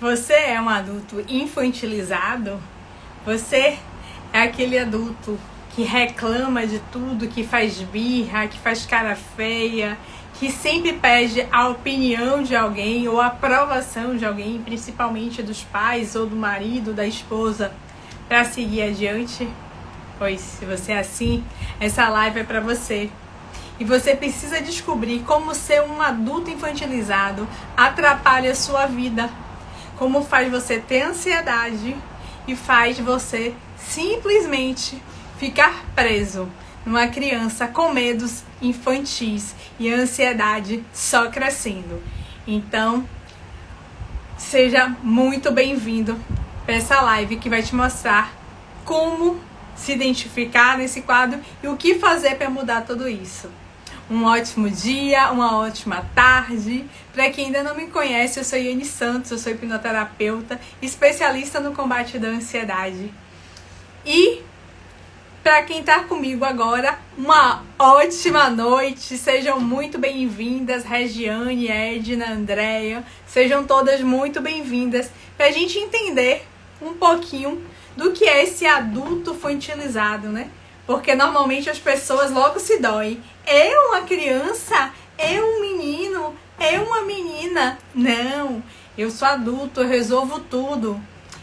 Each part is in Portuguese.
Você é um adulto infantilizado? Você é aquele adulto que reclama de tudo, que faz birra, que faz cara feia, que sempre pede a opinião de alguém ou a aprovação de alguém, principalmente dos pais ou do marido, da esposa, para seguir adiante? Pois, se você é assim, essa live é para você. E você precisa descobrir como ser um adulto infantilizado atrapalha a sua vida. Como faz você ter ansiedade e faz você simplesmente ficar preso numa criança com medos infantis e a ansiedade só crescendo. Então, seja muito bem-vindo para essa live que vai te mostrar como se identificar nesse quadro e o que fazer para mudar tudo isso. Um ótimo dia, uma ótima tarde. Para quem ainda não me conhece, eu sou Iane Santos, eu sou hipnoterapeuta, especialista no combate da ansiedade. E para quem está comigo agora, uma ótima noite. Sejam muito bem-vindas, Regiane, Edna, Andréia. Sejam todas muito bem-vindas para a gente entender um pouquinho do que é esse adulto infantilizado, né? Porque normalmente as pessoas logo se doem. Eu, uma criança? Eu, um menino? Eu, uma menina? Não, eu sou adulto, eu resolvo tudo.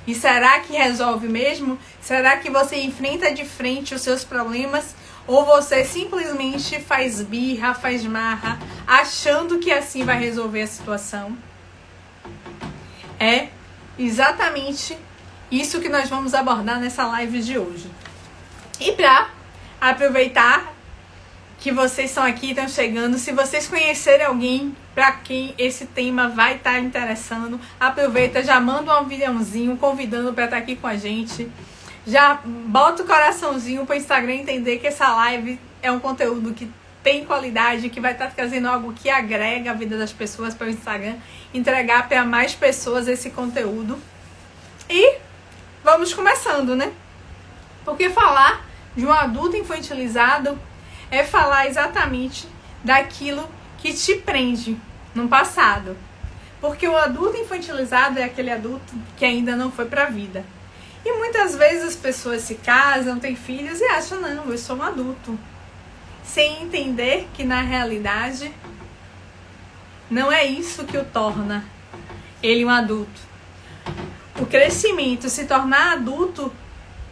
E será que resolve mesmo? Será que você enfrenta de frente os seus problemas? Ou você simplesmente faz birra, faz marra, achando que assim vai resolver a situação? É exatamente isso que nós vamos abordar nessa live de hoje. E para aproveitar que vocês estão aqui, estão chegando, se vocês conhecerem alguém para quem esse tema vai estar interessando, aproveita, já manda um aviãozinho convidando para estar aqui com a gente. Já bota o coraçãozinho para o Instagram entender que essa live é um conteúdo que tem qualidade, que vai estar trazendo algo que agrega a vida das pessoas para o Instagram, entregar para mais pessoas esse conteúdo. E vamos começando, né? Porque falar de um adulto infantilizado é falar exatamente daquilo que te prende no passado. Porque o adulto infantilizado é aquele adulto que ainda não foi para a vida. E muitas vezes as pessoas se casam, têm filhos e acham, não, eu sou um adulto. Sem entender que na realidade não é isso que o torna ele um adulto. O crescimento, se tornar adulto,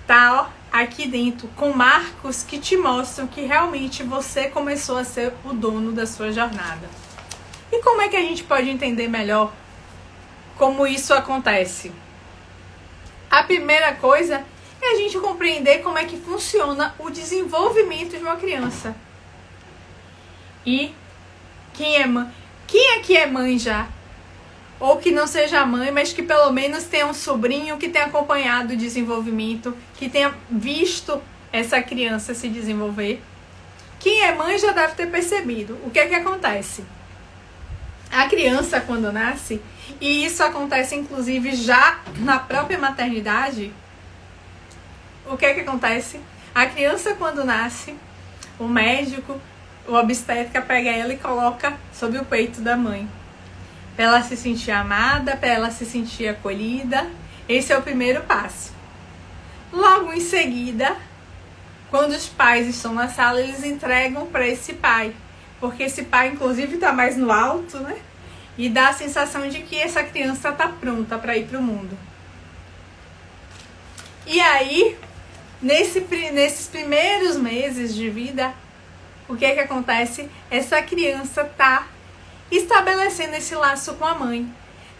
tá aqui dentro, com marcos que te mostram que realmente você começou a ser o dono da sua jornada. E como é que a gente pode entender melhor como isso acontece? A primeira coisa é a gente compreender como é que funciona o desenvolvimento de uma criança. E quem aqui é mãe já? Ou que não seja mãe, mas que pelo menos tenha um sobrinho que tenha acompanhado o desenvolvimento, que tenha visto essa criança se desenvolver. Quem é mãe já deve ter percebido. O que é que acontece? A criança, quando nasce, e isso acontece inclusive já na própria maternidade, o que é que acontece? A criança, quando nasce, o médico, o obstetra pega ela e coloca sob o peito da mãe. Para ela se sentir amada, para ela se sentir acolhida. Esse é o primeiro passo. Logo em seguida, quando os pais estão na sala, eles entregam para esse pai. Porque esse pai, inclusive, está mais no alto, né? E dá a sensação de que essa criança está pronta para ir para o mundo. E aí, nesses primeiros meses de vida, o que é que acontece? Essa criança está estabelecendo esse laço com a mãe.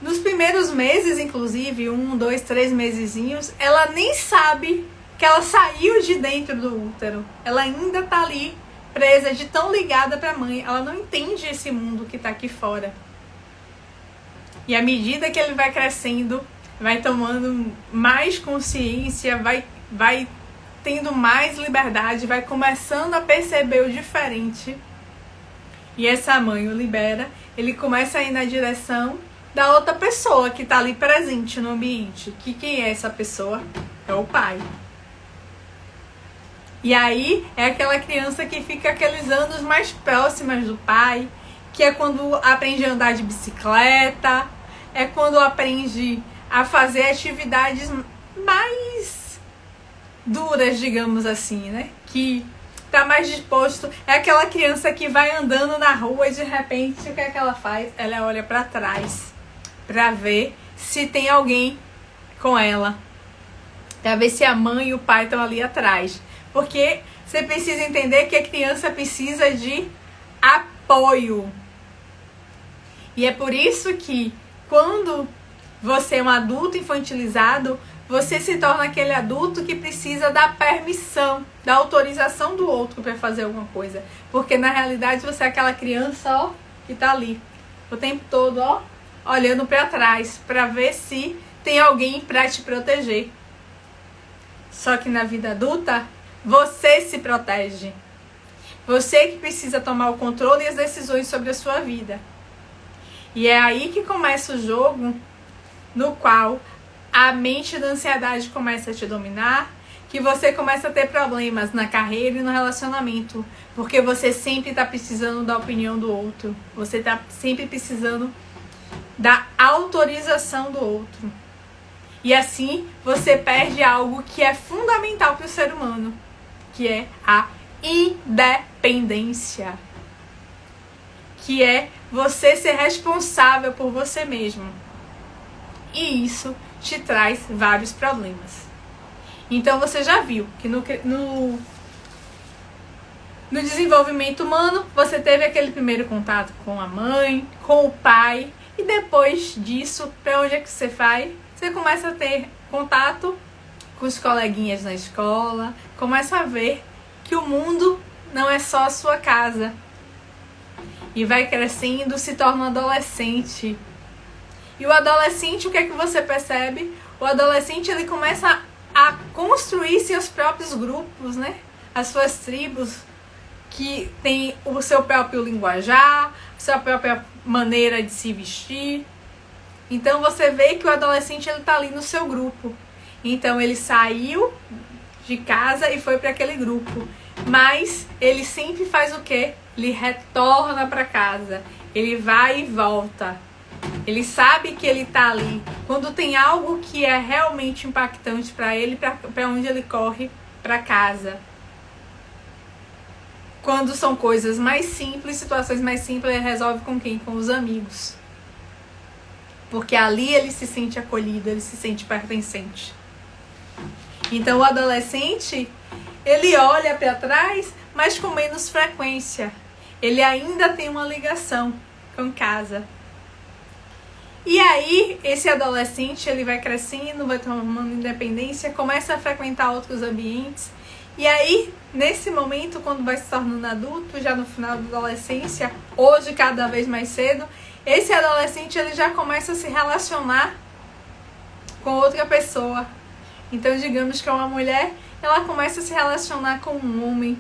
Nos primeiros meses, inclusive, 1, 2, 3 mesezinhos, ela nem sabe que ela saiu de dentro do útero. Ela ainda tá ali, presa, de tão ligada pra mãe. Ela não entende esse mundo que tá aqui fora. E à medida que ele vai crescendo, vai tomando mais consciência, vai tendo mais liberdade, vai começando a perceber o diferente. E essa mãe o libera, ele começa a ir na direção da outra pessoa que está ali presente no ambiente. Que quem é essa pessoa? É o pai. E aí é aquela criança que fica aqueles anos mais próximas do pai, que é quando aprende a andar de bicicleta, é quando aprende a fazer atividades mais duras, digamos assim, né? Que tá mais disposto. É aquela criança que vai andando na rua e de repente o que é que ela faz? Ela olha para trás para ver se tem alguém com ela, para ver se a mãe e o pai estão ali atrás, porque você precisa entender que a criança precisa de apoio. E é por isso que quando você é um adulto infantilizado, você se torna aquele adulto que precisa da permissão, da autorização do outro para fazer alguma coisa. Porque na realidade você é aquela criança, ó, que tá ali o tempo todo, ó, olhando para trás para ver se tem alguém para te proteger. Só que na vida adulta, você se protege. Você que precisa tomar o controle e as decisões sobre a sua vida. E é aí que começa o jogo no qual a mente da ansiedade começa a te dominar, que você começa a ter problemas na carreira e no relacionamento, porque você sempre está precisando da opinião do outro. Você está sempre precisando da autorização do outro. E assim você perde algo que é fundamental para o ser humano, que é a independência. Que é você ser responsável por você mesmo. E isso te traz vários problemas. Então você já viu que no desenvolvimento humano você teve aquele primeiro contato com a mãe, com o pai, e depois disso, para onde é que você vai? Você começa a ter contato com os coleguinhas na escola, começa a ver que o mundo não é só a sua casa. E vai crescendo, se torna um adolescente. E o adolescente, o que é que você percebe? O adolescente, ele começa a construir seus próprios grupos, né? As suas tribos, que tem o seu próprio linguajar, a sua própria maneira de se vestir. Então você vê que o adolescente, ele tá ali no seu grupo. Então ele saiu de casa e foi para aquele grupo. Mas ele sempre faz o quê? Ele retorna para casa. Ele vai e volta. Ele sabe que ele tá ali. Quando tem algo que é realmente impactante para ele, para onde ele corre? Para casa. Quando são coisas mais simples, situações mais simples, ele resolve com quem? Com os amigos. Porque ali ele se sente acolhido, ele se sente pertencente. Então o adolescente, ele olha para trás, mas com menos frequência. Ele ainda tem uma ligação com casa. E aí, esse adolescente, ele vai crescendo, vai tomando independência, começa a frequentar outros ambientes. E aí, nesse momento, quando vai se tornando adulto, já no final da adolescência, hoje cada vez mais cedo, esse adolescente, ele já começa a se relacionar com outra pessoa. Então, digamos que é uma mulher, ela começa a se relacionar com um homem.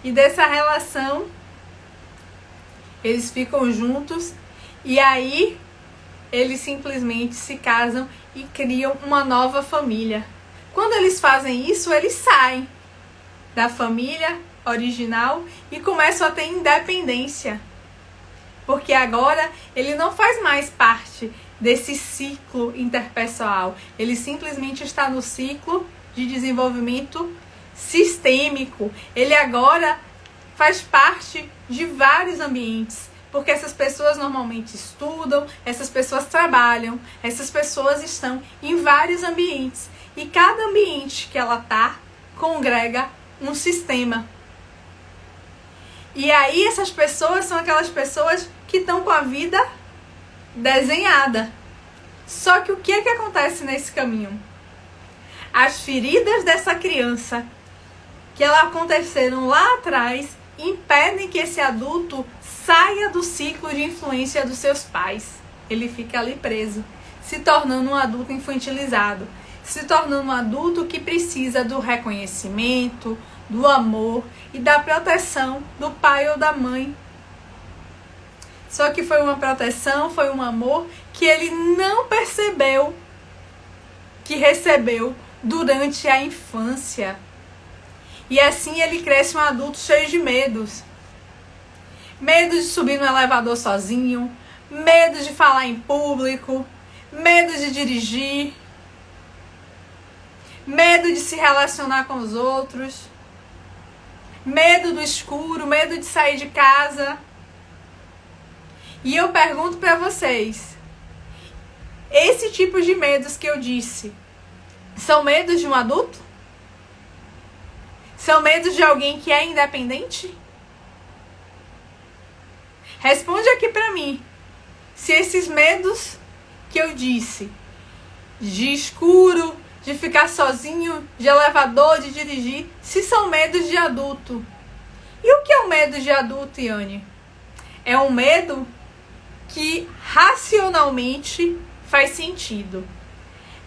E dessa relação, eles ficam juntos. E aí, eles simplesmente se casam e criam uma nova família. Quando eles fazem isso, eles saem da família original e começam a ter independência. Porque agora ele não faz mais parte desse ciclo interpessoal. Ele simplesmente está no ciclo de desenvolvimento sistêmico. Ele agora faz parte de vários ambientes. Porque essas pessoas normalmente estudam, essas pessoas trabalham, essas pessoas estão em vários ambientes. E cada ambiente que ela está congrega um sistema. E aí essas pessoas são aquelas pessoas que estão com a vida desenhada. Só que o que é que acontece nesse caminho? As feridas dessa criança que elas aconteceram lá atrás impedem que esse adulto saia do ciclo de influência dos seus pais. Ele fica ali preso, se tornando um adulto infantilizado, se tornando um adulto que precisa do reconhecimento, do amor e da proteção do pai ou da mãe. Só que foi uma proteção, foi um amor que ele não percebeu que recebeu durante a infância. E assim ele cresce um adulto cheio de medos. Medo de subir no elevador sozinho, medo de falar em público, medo de dirigir, medo de se relacionar com os outros, medo do escuro, medo de sair de casa. E eu pergunto para vocês, esse tipo de medos que eu disse, são medos de um adulto? São medos de alguém que é independente? Responde aqui pra mim, se esses medos que eu disse, de escuro, de ficar sozinho, de elevador, de dirigir, se são medos de adulto. E o que é um medo de adulto, Yane? É um medo que racionalmente faz sentido.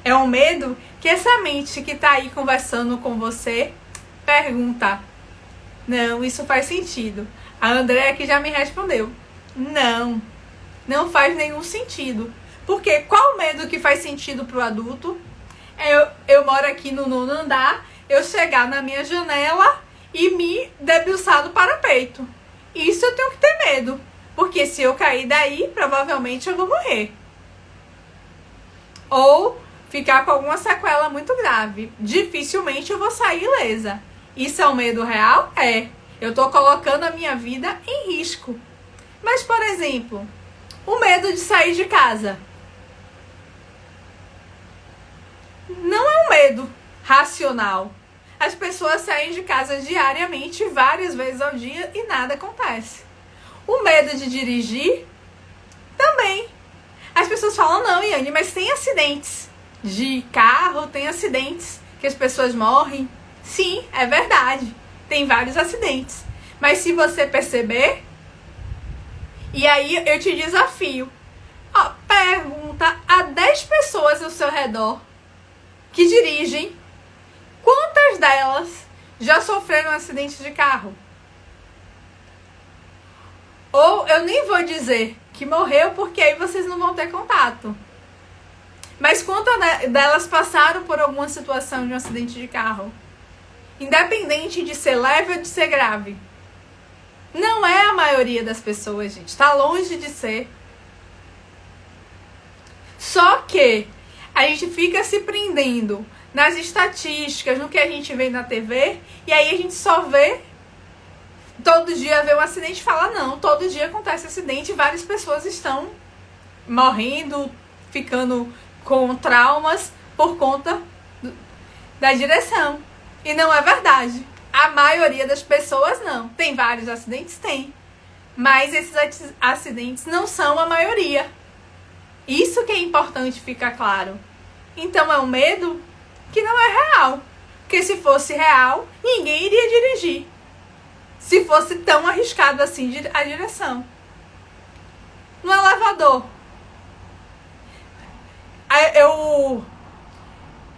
É um medo que essa mente que tá aí conversando com você pergunta, não, isso faz sentido. A Andréa aqui já me respondeu, não faz nenhum sentido. Porque qual medo que faz sentido pro adulto? Eu moro aqui no 9º andar, eu chegar na minha janela e me debruçar do parapeito. Isso eu tenho que ter medo, porque se eu cair daí, provavelmente eu vou morrer. Ou ficar com alguma sequela muito grave. Dificilmente eu vou sair ilesa. Isso é um medo real? É. Eu tô colocando a minha vida em risco. Mas, por exemplo, o medo de sair de casa. Não é um medo racional. As pessoas saem de casa diariamente, várias vezes ao dia, e nada acontece. O medo de dirigir, também. As pessoas falam, não, Yane, mas tem acidentes de carro, tem acidentes que as pessoas morrem. Sim, é verdade. Tem vários acidentes. Mas se você perceber, e aí eu te desafio, pergunta a 10 pessoas ao seu redor que dirigem, quantas delas já sofreram um acidente de carro? Ou eu nem vou dizer que morreu, porque aí vocês não vão ter contato. Mas quantas delas passaram por alguma situação de um acidente de carro? Independente de ser leve ou de ser grave. Não é a maioria das pessoas, gente. Tá longe de ser. Só que a gente fica se prendendo nas estatísticas, no que a gente vê na TV, e aí a gente só vê, todo dia vê um acidente e fala, não, todo dia acontece acidente e várias pessoas estão morrendo, ficando com traumas por conta da direção. E não é verdade. A maioria das pessoas não. Tem vários acidentes? Tem. Mas esses acidentes não são a maioria. Isso que é importante ficar claro. Então é um medo que não é real. Porque se fosse real, ninguém iria dirigir. Se fosse tão arriscado assim a direção. No elevador.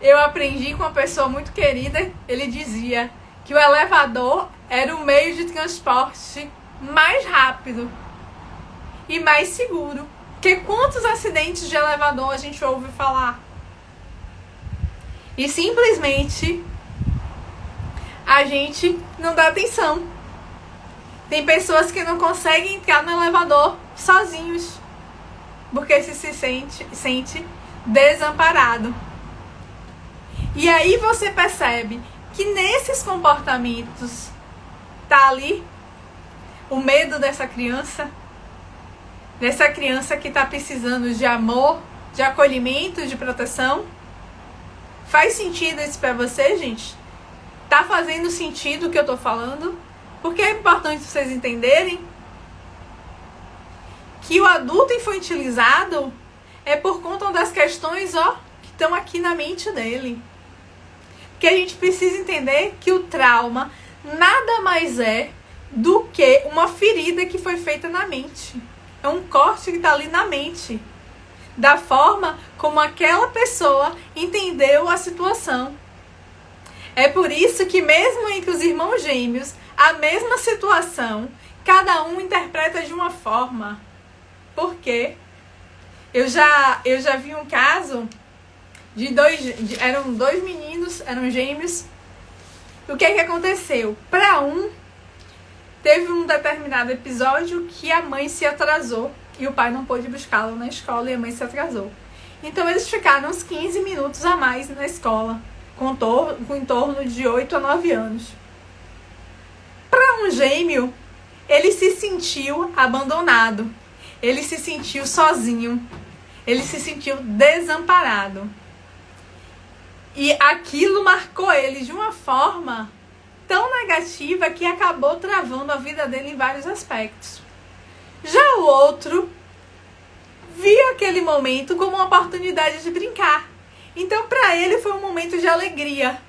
Eu aprendi com uma pessoa muito querida, ele dizia que o elevador era o meio de transporte mais rápido e mais seguro. Porque quantos acidentes de elevador a gente ouve falar? E simplesmente a gente não dá atenção. Tem pessoas que não conseguem entrar no elevador sozinhos, porque se sente desamparado. E aí você percebe que nesses comportamentos tá ali o medo dessa criança que tá precisando de amor, de acolhimento, de proteção. Faz sentido isso pra você, gente? Tá fazendo sentido o que eu tô falando? Porque é importante vocês entenderem que o adulto infantilizado é por conta das questões, que estão aqui na mente dele. Que a gente precisa entender que o trauma nada mais é do que uma ferida que foi feita na mente. É um corte que está ali na mente. Da forma como aquela pessoa entendeu a situação. É por isso que mesmo entre os irmãos gêmeos, a mesma situação, cada um interpreta de uma forma. Por quê? Eu já vi um caso eram 2 meninos, eram gêmeos. O que aconteceu? Para um, teve um determinado episódio que a mãe se atrasou e o pai não pôde buscá-lo na escola e a mãe se atrasou. Então eles ficaram uns 15 minutos a mais na escola, com em torno de 8 a 9 anos. Para um gêmeo, ele se sentiu abandonado, ele se sentiu sozinho, ele se sentiu desamparado. E aquilo marcou ele de uma forma tão negativa que acabou travando a vida dele em vários aspectos. Já o outro viu aquele momento como uma oportunidade de brincar. Então, para ele foi um momento de alegria,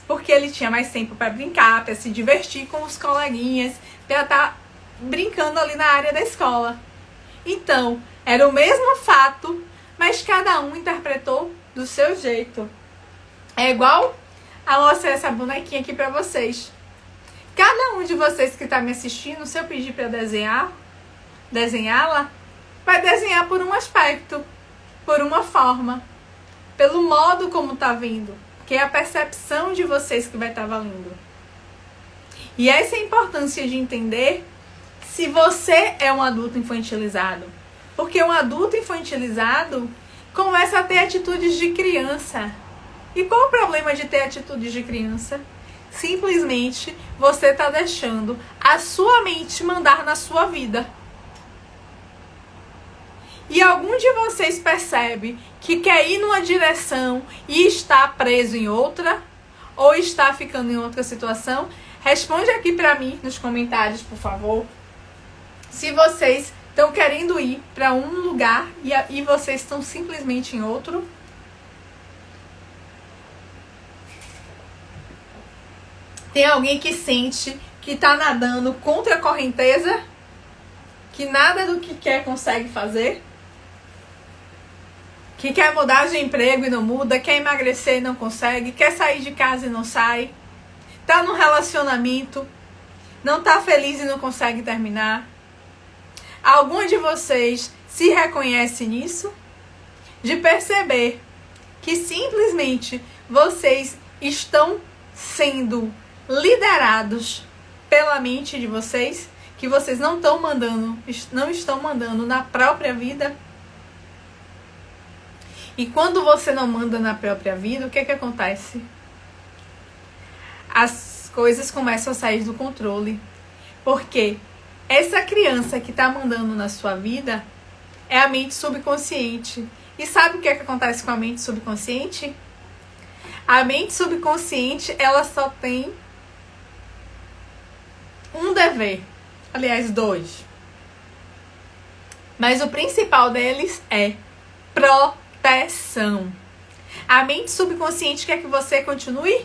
porque ele tinha mais tempo para brincar, para se divertir com os coleguinhas, para estar brincando ali na área da escola. Então, era o mesmo fato, mas cada um interpretou do seu jeito. É igual a mostrar essa bonequinha aqui para vocês. Cada um de vocês que está me assistindo, se eu pedir para desenhá-la, vai desenhar por um aspecto, por uma forma, pelo modo como está vindo, que é a percepção de vocês que vai estar valendo. E essa é a importância de entender se você é um adulto infantilizado. Porque um adulto infantilizado começa a ter atitudes de criança. E qual o problema de ter atitudes de criança? Simplesmente você está deixando a sua mente mandar na sua vida. E algum de vocês percebe que quer ir numa direção e está preso em outra? Ou está ficando em outra situação? Responde aqui para mim nos comentários, por favor. Se vocês estão querendo ir para um lugar e vocês estão simplesmente em outro. Tem alguém que sente que está nadando contra a correnteza? Que nada do que quer consegue fazer? Que quer mudar de emprego e não muda? Quer emagrecer e não consegue? Quer sair de casa e não sai? Tá num relacionamento, não tá feliz e não consegue terminar? Algum de vocês se reconhece nisso? De perceber que simplesmente vocês estão sendo liderados pela mente de vocês, que vocês não estão mandando na própria vida? E quando você não manda na própria vida, o que acontece? As coisas começam a sair do controle. Porque essa criança que está mandando na sua vida é a mente subconsciente. E sabe o que acontece com a mente subconsciente? A mente subconsciente, ela só tem um dever. Aliás, 2. Mas o principal deles é proteção. A mente subconsciente quer que você continue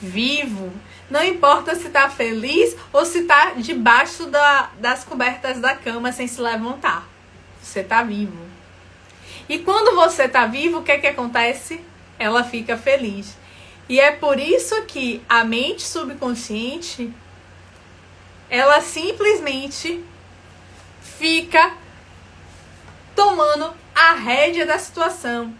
vivo. Não importa se tá feliz ou se tá debaixo das cobertas da cama sem se levantar. Você tá vivo. E quando você tá vivo, o que acontece? Ela fica feliz. E é por isso que a mente subconsciente, ela simplesmente fica tomando a rédea da situação.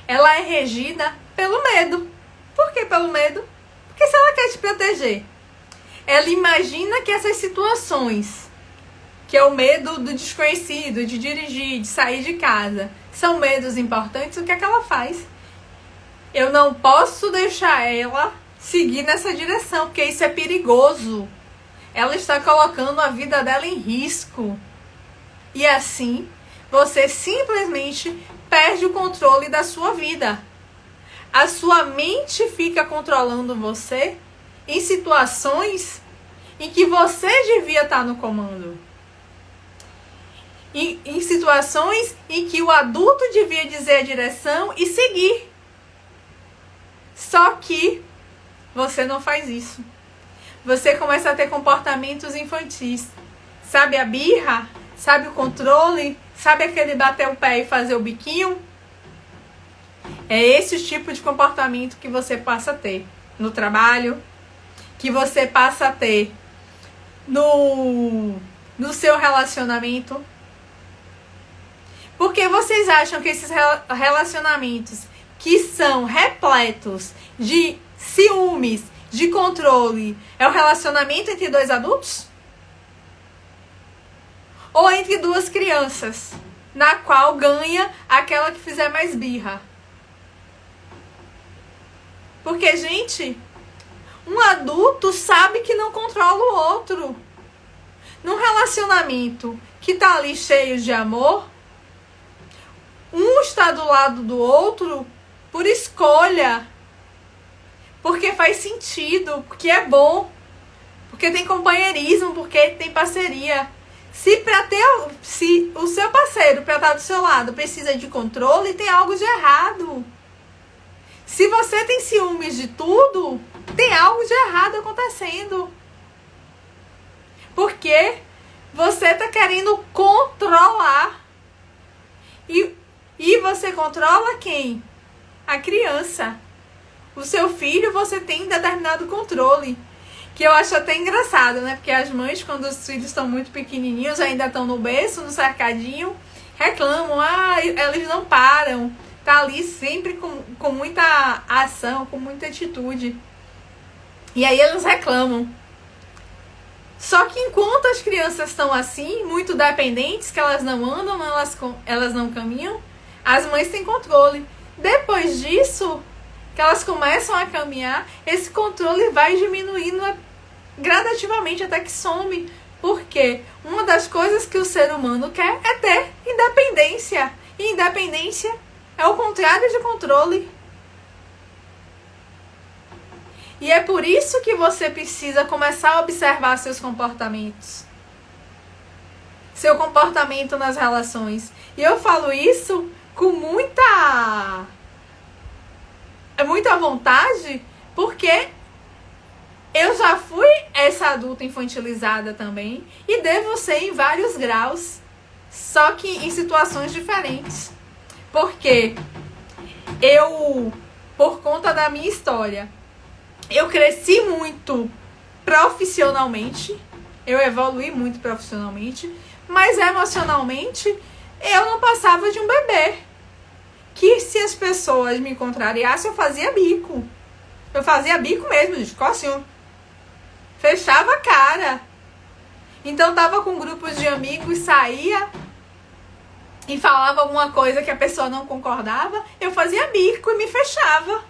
Ela é regida pelo medo. Por que pelo medo? Porque se ela quer te proteger, ela imagina que essas situações, que é o medo do desconhecido, de dirigir, de sair de casa, são medos importantes, o que é que ela faz? Eu não posso deixar ela seguir nessa direção, porque isso é perigoso. Ela está colocando a vida dela em risco. E assim, você simplesmente perde o controle da sua vida. A sua mente fica controlando você em situações em que você devia estar no comando. Em situações em que o adulto devia dizer a direção e seguir. Só que você não faz isso. Você começa a ter comportamentos infantis. Sabe a birra? Sabe o controle? Sabe aquele bater o pé e fazer o biquinho? É esse o tipo de comportamento que você passa a ter no trabalho, que você passa a ter no seu relacionamento. Porque vocês acham que esses relacionamentos que são repletos de ciúmes, de controle, é o relacionamento entre 2 adultos? Ou entre 2 crianças? na qual ganha aquela que fizer mais birra. Porque, gente, um adulto sabe que não controla o outro. Num relacionamento que tá ali cheio de amor, um está do lado do outro por escolha. Porque faz sentido, porque é bom, porque tem companheirismo, porque tem parceria. Se o seu parceiro, para estar do seu lado, precisa de controle, tem algo de errado. Se você tem ciúmes de tudo, tem algo de errado acontecendo. Porque você está querendo controlar. E você controla quem? A criança. O seu filho, você tem determinado controle. Que eu acho até engraçado, né? Porque as mães, quando os filhos estão muito pequenininhos, ainda estão no berço, no cercadinho, reclamam. Eles não param. Tá ali sempre com muita ação, com muita atitude. E aí eles reclamam. Só que enquanto as crianças estão assim, muito dependentes, que elas não andam, elas não caminham, as mães têm controle. Depois disso, que elas começam a caminhar, esse controle vai diminuindo gradativamente até que some. Porque uma das coisas que o ser humano quer é ter independência. E independência é o contrário de controle. E é por isso que você precisa começar a observar seus comportamentos. Seu comportamento nas relações. E eu falo isso com muita vontade, porque eu já fui essa adulta infantilizada também, e devo ser em vários graus, só que em situações diferentes. Porque por conta da minha história, eu cresci muito profissionalmente, eu evolui muito profissionalmente, mas emocionalmente eu não passava de um bebê. Que se as pessoas me contrariassem, eu fazia bico. Eu fazia bico mesmo, gente. Ficou assim, ó. Fechava a cara. Então tava com grupos de amigos, saía e falava alguma coisa que a pessoa não concordava, eu fazia bico e me fechava.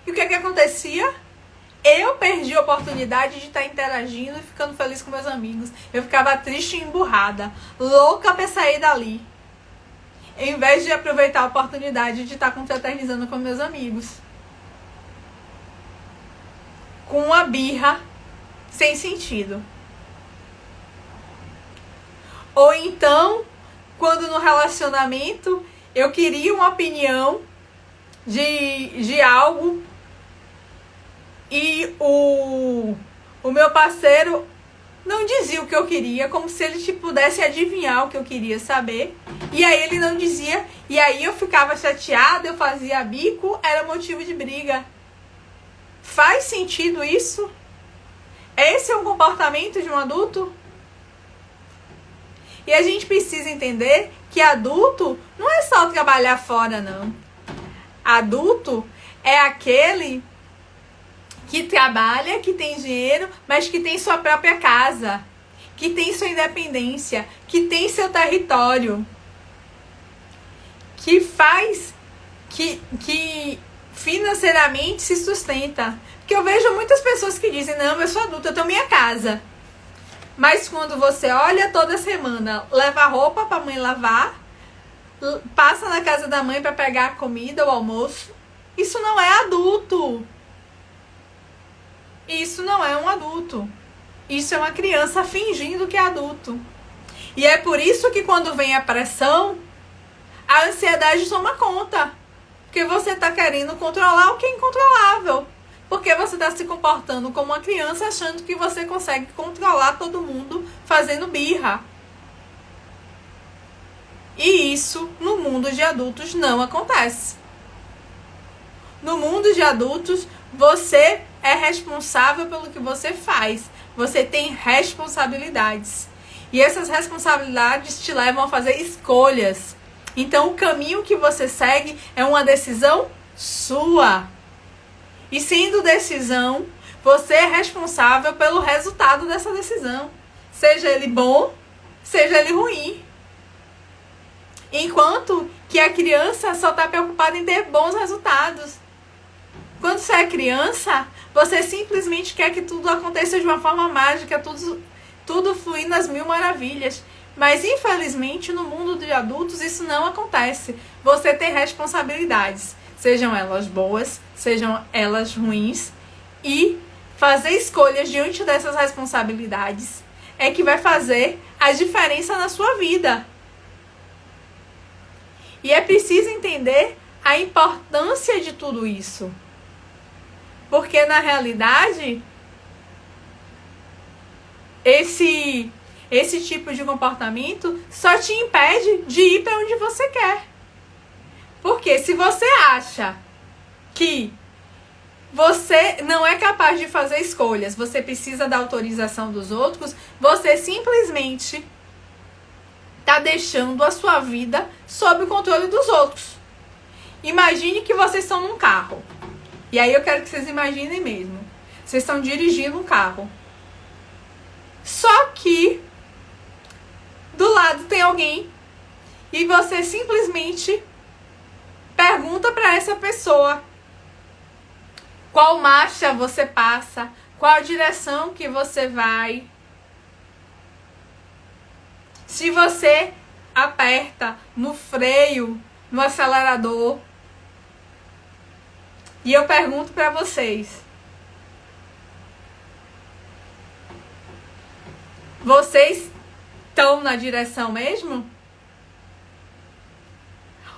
E o que acontecia? Eu perdi a oportunidade de estar interagindo e ficando feliz com meus amigos. Eu ficava triste e emburrada, louca pra sair dali. Em vez de aproveitar a oportunidade de estar confraternizando com meus amigos. Com uma birra sem sentido. Ou então, quando no relacionamento eu queria uma opinião de algo e o meu parceiro não dizia o que eu queria, como se ele pudesse adivinhar o que eu queria saber. E aí ele não dizia, e aí eu ficava chateada, eu fazia bico, era motivo de briga. Faz sentido isso? Esse é o comportamento de um adulto? E a gente precisa entender que adulto não é só trabalhar fora, não. Adulto é aquele que trabalha, que tem dinheiro, mas que tem sua própria casa, que tem sua independência, que tem seu território, que faz, que financeiramente se sustenta. Porque eu vejo muitas pessoas que dizem, não, eu sou adulta, eu tenho minha casa. Mas quando você olha toda semana, leva roupa pra mãe lavar, passa na casa da mãe pra pegar a comida, o almoço, isso não é adulto. Isso não é um adulto. Isso é uma criança fingindo que é adulto. E é por isso que quando vem a pressão, a ansiedade toma conta. Porque você está querendo controlar o que é incontrolável. Porque você está se comportando como uma criança achando que você consegue controlar todo mundo fazendo birra. E isso no mundo de adultos não acontece. No mundo de adultos, você é responsável pelo que você faz. Você tem responsabilidades. E essas responsabilidades te levam a fazer escolhas. Então, o caminho que você segue é uma decisão sua. E sendo decisão, você é responsável pelo resultado dessa decisão. Seja ele bom, seja ele ruim. Enquanto que a criança só está preocupada em ter bons resultados. Quando você é criança, você simplesmente quer que tudo aconteça de uma forma mágica, tudo fluir nas mil maravilhas. Mas, infelizmente, no mundo de adultos, isso não acontece. Você tem responsabilidades, sejam elas boas, sejam elas ruins, e fazer escolhas diante dessas responsabilidades é que vai fazer a diferença na sua vida. E é preciso entender a importância de tudo isso. Porque, na realidade, esse tipo de comportamento só te impede de ir para onde você quer. Porque se você acha que você não é capaz de fazer escolhas, você precisa da autorização dos outros, você simplesmente está deixando a sua vida sob o controle dos outros. Imagine que vocês estão num carro. E aí eu quero que vocês imaginem mesmo. Vocês estão dirigindo um carro. Só que do lado tem alguém e você simplesmente pergunta para essa pessoa qual marcha você passa, qual a direção que você vai. Se você aperta no freio, no acelerador. E eu pergunto para vocês: vocês estão na direção mesmo?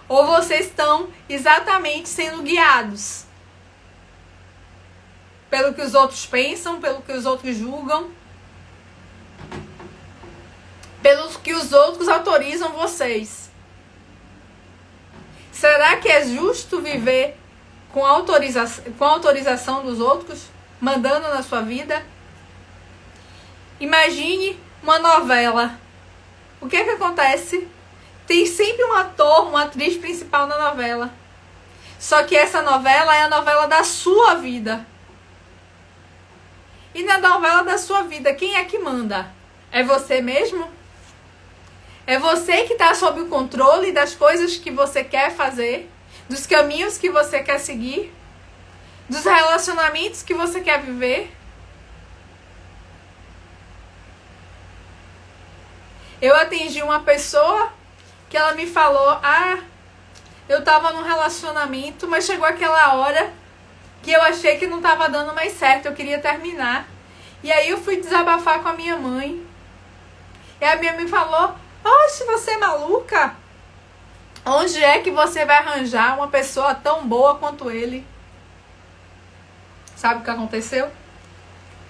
Ou vocês estão exatamente sendo guiados pelo que os outros pensam, pelo que os outros julgam, pelo que os outros autorizam vocês? Será que é justo viver com a autorização dos outros, mandando na sua vida? Imagine uma novela. O que é que acontece? Tem sempre um ator, uma atriz principal na novela. Só que essa novela é a novela da sua vida. E na novela da sua vida, quem é que manda? É você mesmo? É você que está sob o controle das coisas que você quer fazer, dos caminhos que você quer seguir, dos relacionamentos que você quer viver? Eu atendi uma pessoa que ela me falou: eu tava num relacionamento, mas chegou aquela hora que eu achei que não tava dando mais certo, eu queria terminar. E aí eu fui desabafar com a minha mãe. E a minha mãe falou: oxe, você é maluca? Onde é que você vai arranjar uma pessoa tão boa quanto ele? Sabe o que aconteceu?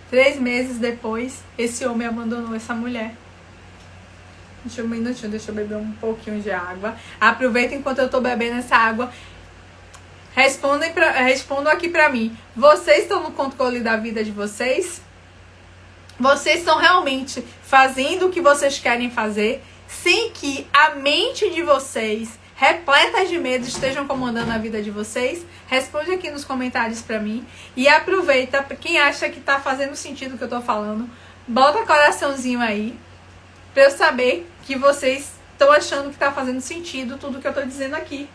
3 meses depois, esse homem abandonou essa mulher. Deixa um minutinho, deixa eu beber um pouquinho de água. Aproveita enquanto eu tô bebendo essa água. Respondam aqui pra mim. Vocês estão no controle da vida de vocês? Vocês estão realmente fazendo o que vocês querem fazer, sem que a mente de vocês, repleta de medo, estejam comandando a vida de vocês? Responde aqui nos comentários pra mim. E aproveita, quem acha que tá fazendo sentido o que eu tô falando, bota coraçãozinho aí, pra eu saber que vocês estão achando que tá fazendo sentido tudo que eu tô dizendo aqui.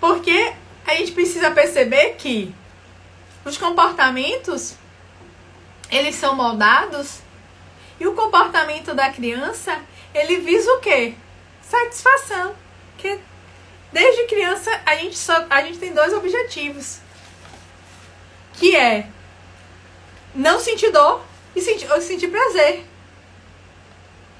Porque a gente precisa perceber que os comportamentos, eles são moldados, e o comportamento da criança, ele visa o quê? Satisfação. Porque desde criança a gente tem 2 objetivos, que é não sentir dor e sentir prazer,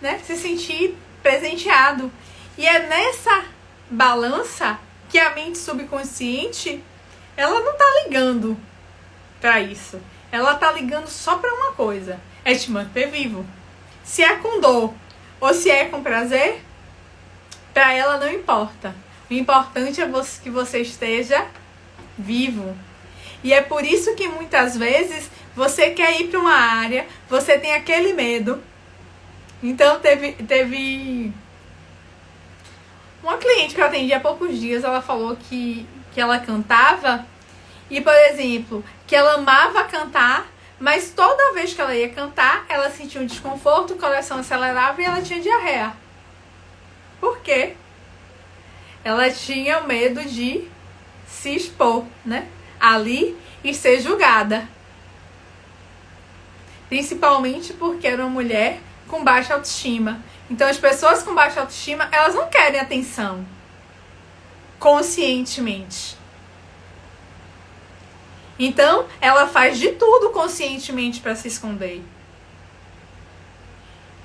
né? Se sentir presenteado. E é nessa balança que a mente subconsciente, ela não tá ligando pra isso. Ela tá ligando só pra uma coisa: é te manter vivo. Se é com dor ou se é com prazer, pra ela não importa. O importante é que você esteja vivo. E é por isso que muitas vezes você quer ir para uma área, você tem aquele medo. Então teve uma cliente que eu atendi há poucos dias, ela falou que ela cantava e, por exemplo, que ela amava cantar, Mas toda vez que ela ia cantar, ela sentia um desconforto, o coração acelerava e ela tinha diarreia. Por quê? Ela tinha medo de se expor, né? Ali e ser julgada. Principalmente porque era uma mulher com baixa autoestima. Então as pessoas com baixa autoestima, elas não querem atenção conscientemente. Então ela faz de tudo conscientemente para se esconder.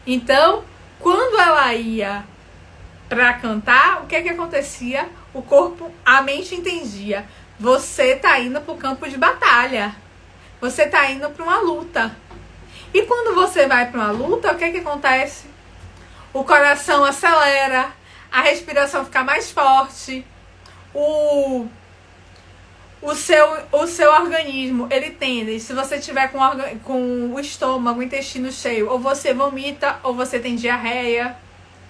Então, quando ela ia para cantar, o que acontecia? O corpo, a mente entendia. Você tá indo pro campo de batalha. Você tá indo para uma luta. E quando você vai para uma luta, o que acontece? O coração acelera, a respiração fica mais forte, o seu organismo, ele tende, se você tiver com o estômago, o intestino cheio, ou você vomita, ou você tem diarreia.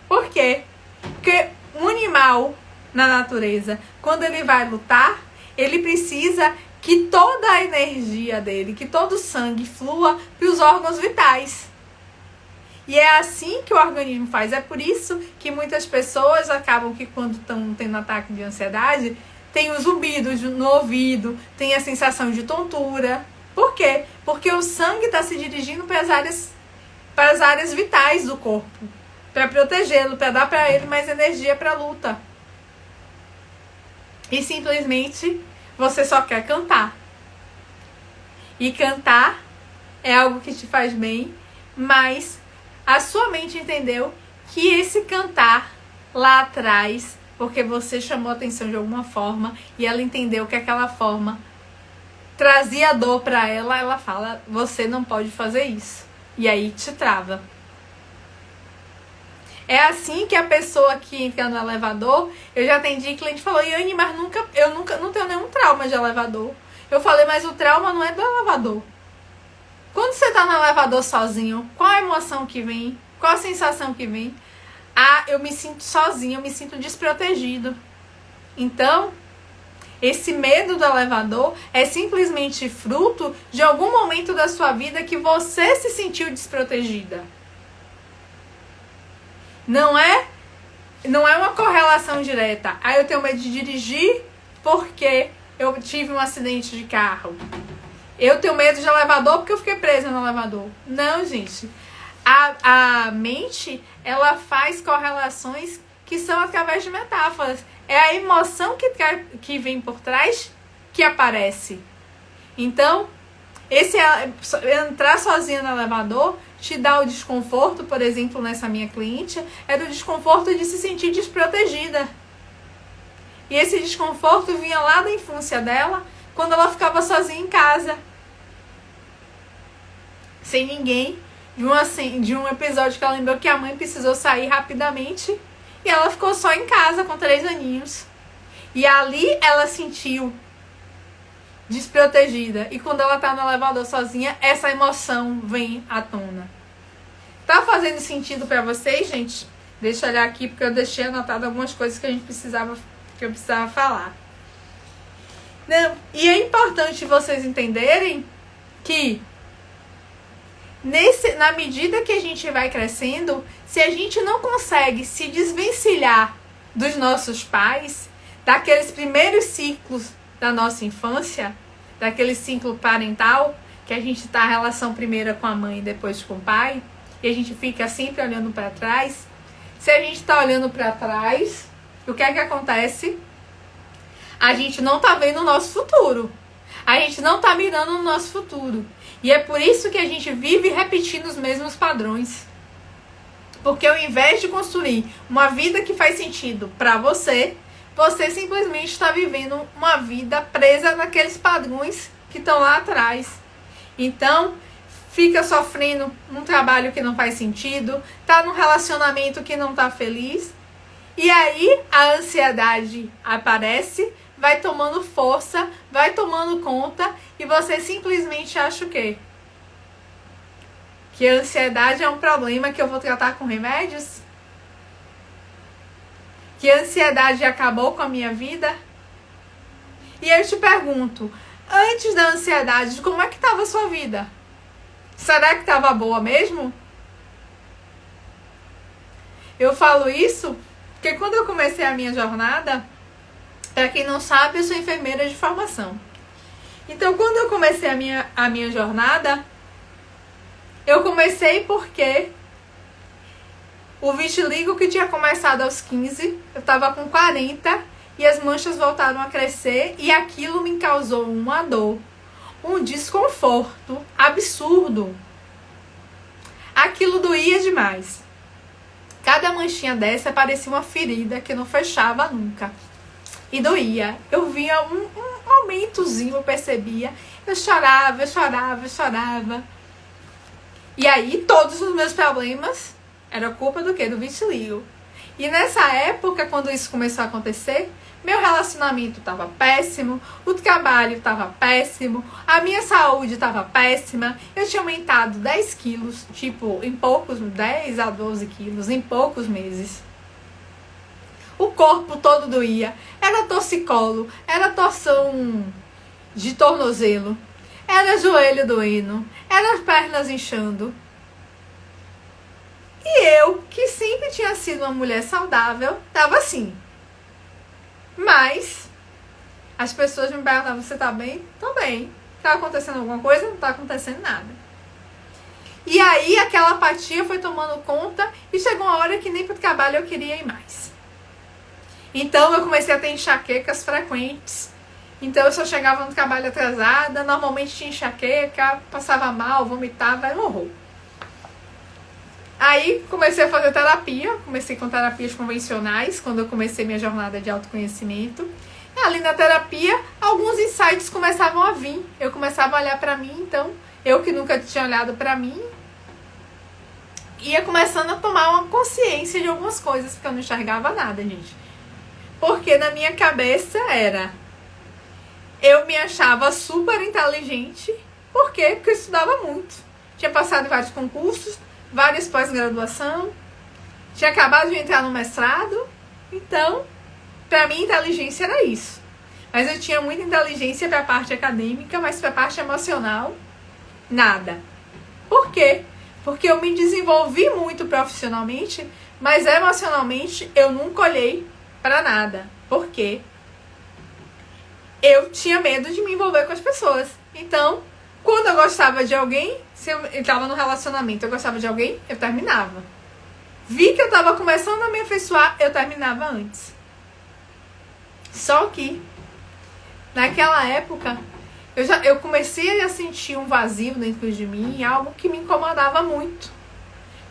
Por quê? Porque um animal na natureza, quando ele vai lutar, ele precisa que toda a energia dele, que todo o sangue flua para os órgãos vitais. E é assim que o organismo faz. É por isso que muitas pessoas acabam que quando estão tendo ataque de ansiedade, tem os zumbidos no ouvido, tem a sensação de tontura. Por quê? Porque o sangue está se dirigindo para as áreas vitais do corpo, para protegê-lo, para dar para ele mais energia para a luta. E simplesmente você só quer cantar. E cantar é algo que te faz bem, mas a sua mente entendeu que esse cantar lá atrás, porque você chamou atenção de alguma forma e ela entendeu que aquela forma trazia dor para ela, ela fala, você não pode fazer isso. E aí te trava. É assim que a pessoa que entra no elevador, eu já atendi cliente que falou, Yane, mas eu nunca não tenho nenhum trauma de elevador. Eu falei, mas o trauma não é do elevador. Quando você tá no elevador sozinho, qual a emoção que vem? Qual a sensação que vem? Ah, eu me sinto sozinho, eu me sinto desprotegido. Então, esse medo do elevador é simplesmente fruto de algum momento da sua vida que você se sentiu desprotegida. Não é uma correlação direta. Ah, eu tenho medo de dirigir porque eu tive um acidente de carro. Eu tenho medo de elevador porque eu fiquei presa no elevador. Não, gente. A mente, ela faz correlações que são através de metáforas. É a emoção que vem por trás que aparece. Então, entrar sozinha no elevador te dá o desconforto, por exemplo, nessa minha cliente, é do desconforto de se sentir desprotegida. E esse desconforto vinha lá da infância dela, quando ela ficava sozinha em casa. Sem ninguém, de um episódio que ela lembrou que a mãe precisou sair rapidamente e ela ficou só em casa com 3 aninhos. E ali ela sentiu desprotegida. E quando ela tá no elevador sozinha, essa emoção vem à tona. Tá fazendo sentido pra vocês, gente? Deixa eu olhar aqui, porque eu deixei anotado algumas coisas que eu precisava falar. Não, e é importante vocês entenderem que na medida que a gente vai crescendo, se a gente não consegue se desvencilhar dos nossos pais, daqueles primeiros ciclos da nossa infância, daquele ciclo parental, que a gente tá a relação primeiro com a mãe e depois com o pai, e a gente fica sempre olhando para trás. Se a gente tá olhando para trás, o que é que acontece? A gente não tá vendo o nosso futuro. A gente não tá mirando no nosso futuro. E é por isso que a gente vive repetindo os mesmos padrões. Porque ao invés de construir uma vida que faz sentido para você, você simplesmente está vivendo uma vida presa naqueles padrões que estão lá atrás. Então, fica sofrendo num trabalho que não faz sentido, tá num relacionamento que não tá feliz. E aí a ansiedade aparece, vai tomando força, vai tomando conta e você simplesmente acha o quê? Que a ansiedade é um problema que eu vou tratar com remédios? Que a ansiedade acabou com a minha vida? E eu te pergunto, antes da ansiedade, como é que estava a sua vida? Será que tava boa mesmo? Eu falo isso porque quando eu comecei a minha jornada, pra quem não sabe, eu sou enfermeira de formação. Então, quando eu comecei a minha jornada, eu comecei porque o vitiligo que tinha começado aos 15, eu tava com 40 e as manchas voltaram a crescer e aquilo me causou uma dor, um desconforto absurdo. Aquilo doía demais. Cada manchinha dessa parecia uma ferida que não fechava nunca. E doía. Eu via um aumentozinho, eu percebia. Eu chorava, eu chorava, eu chorava. E aí todos os meus problemas eram culpa do quê? Do vitiligo. E nessa época, quando isso começou a acontecer, meu relacionamento estava péssimo, o trabalho estava péssimo, a minha saúde estava péssima, eu tinha aumentado 10 quilos, tipo, em poucos, 10 a 12 quilos, em poucos meses. O corpo todo doía, era torcicolo, era torção de tornozelo, era joelho doendo, era as pernas inchando. E eu, que sempre tinha sido uma mulher saudável, tava assim. Mas as pessoas me perguntavam, você tá bem? Tô bem. Tá acontecendo alguma coisa? Não tá acontecendo nada. E aí aquela apatia foi tomando conta e chegou uma hora que nem pro trabalho eu queria ir mais. Então eu comecei a ter enxaquecas frequentes. Então eu só chegava no trabalho atrasada, normalmente tinha enxaqueca, passava mal, vomitava, era um horror. Aí comecei a fazer terapia, comecei com terapias convencionais, quando eu comecei minha jornada de autoconhecimento. E ali na terapia, alguns insights começavam a vir. Eu começava a olhar pra mim, então, eu que nunca tinha olhado pra mim, ia começando a tomar uma consciência de algumas coisas, porque eu não enxergava nada, gente. Porque na minha cabeça era... Eu me achava super inteligente. Por quê? Porque eu estudava muito. Tinha passado em vários concursos, várias pós-graduação, tinha acabado de entrar no mestrado, então, pra mim, inteligência era isso. Mas eu tinha muita inteligência pra parte acadêmica, mas pra parte emocional, nada. Por quê? Porque eu me desenvolvi muito profissionalmente, mas emocionalmente eu nunca olhei pra nada. Por quê? Eu tinha medo de me envolver com as pessoas. Então, quando eu gostava de alguém, se eu estava no relacionamento, eu gostava de alguém, eu terminava. Vi que eu estava começando a me afeiçoar, eu terminava antes. Só que, naquela época, eu comecei a sentir um vazio dentro de mim, algo que me incomodava muito.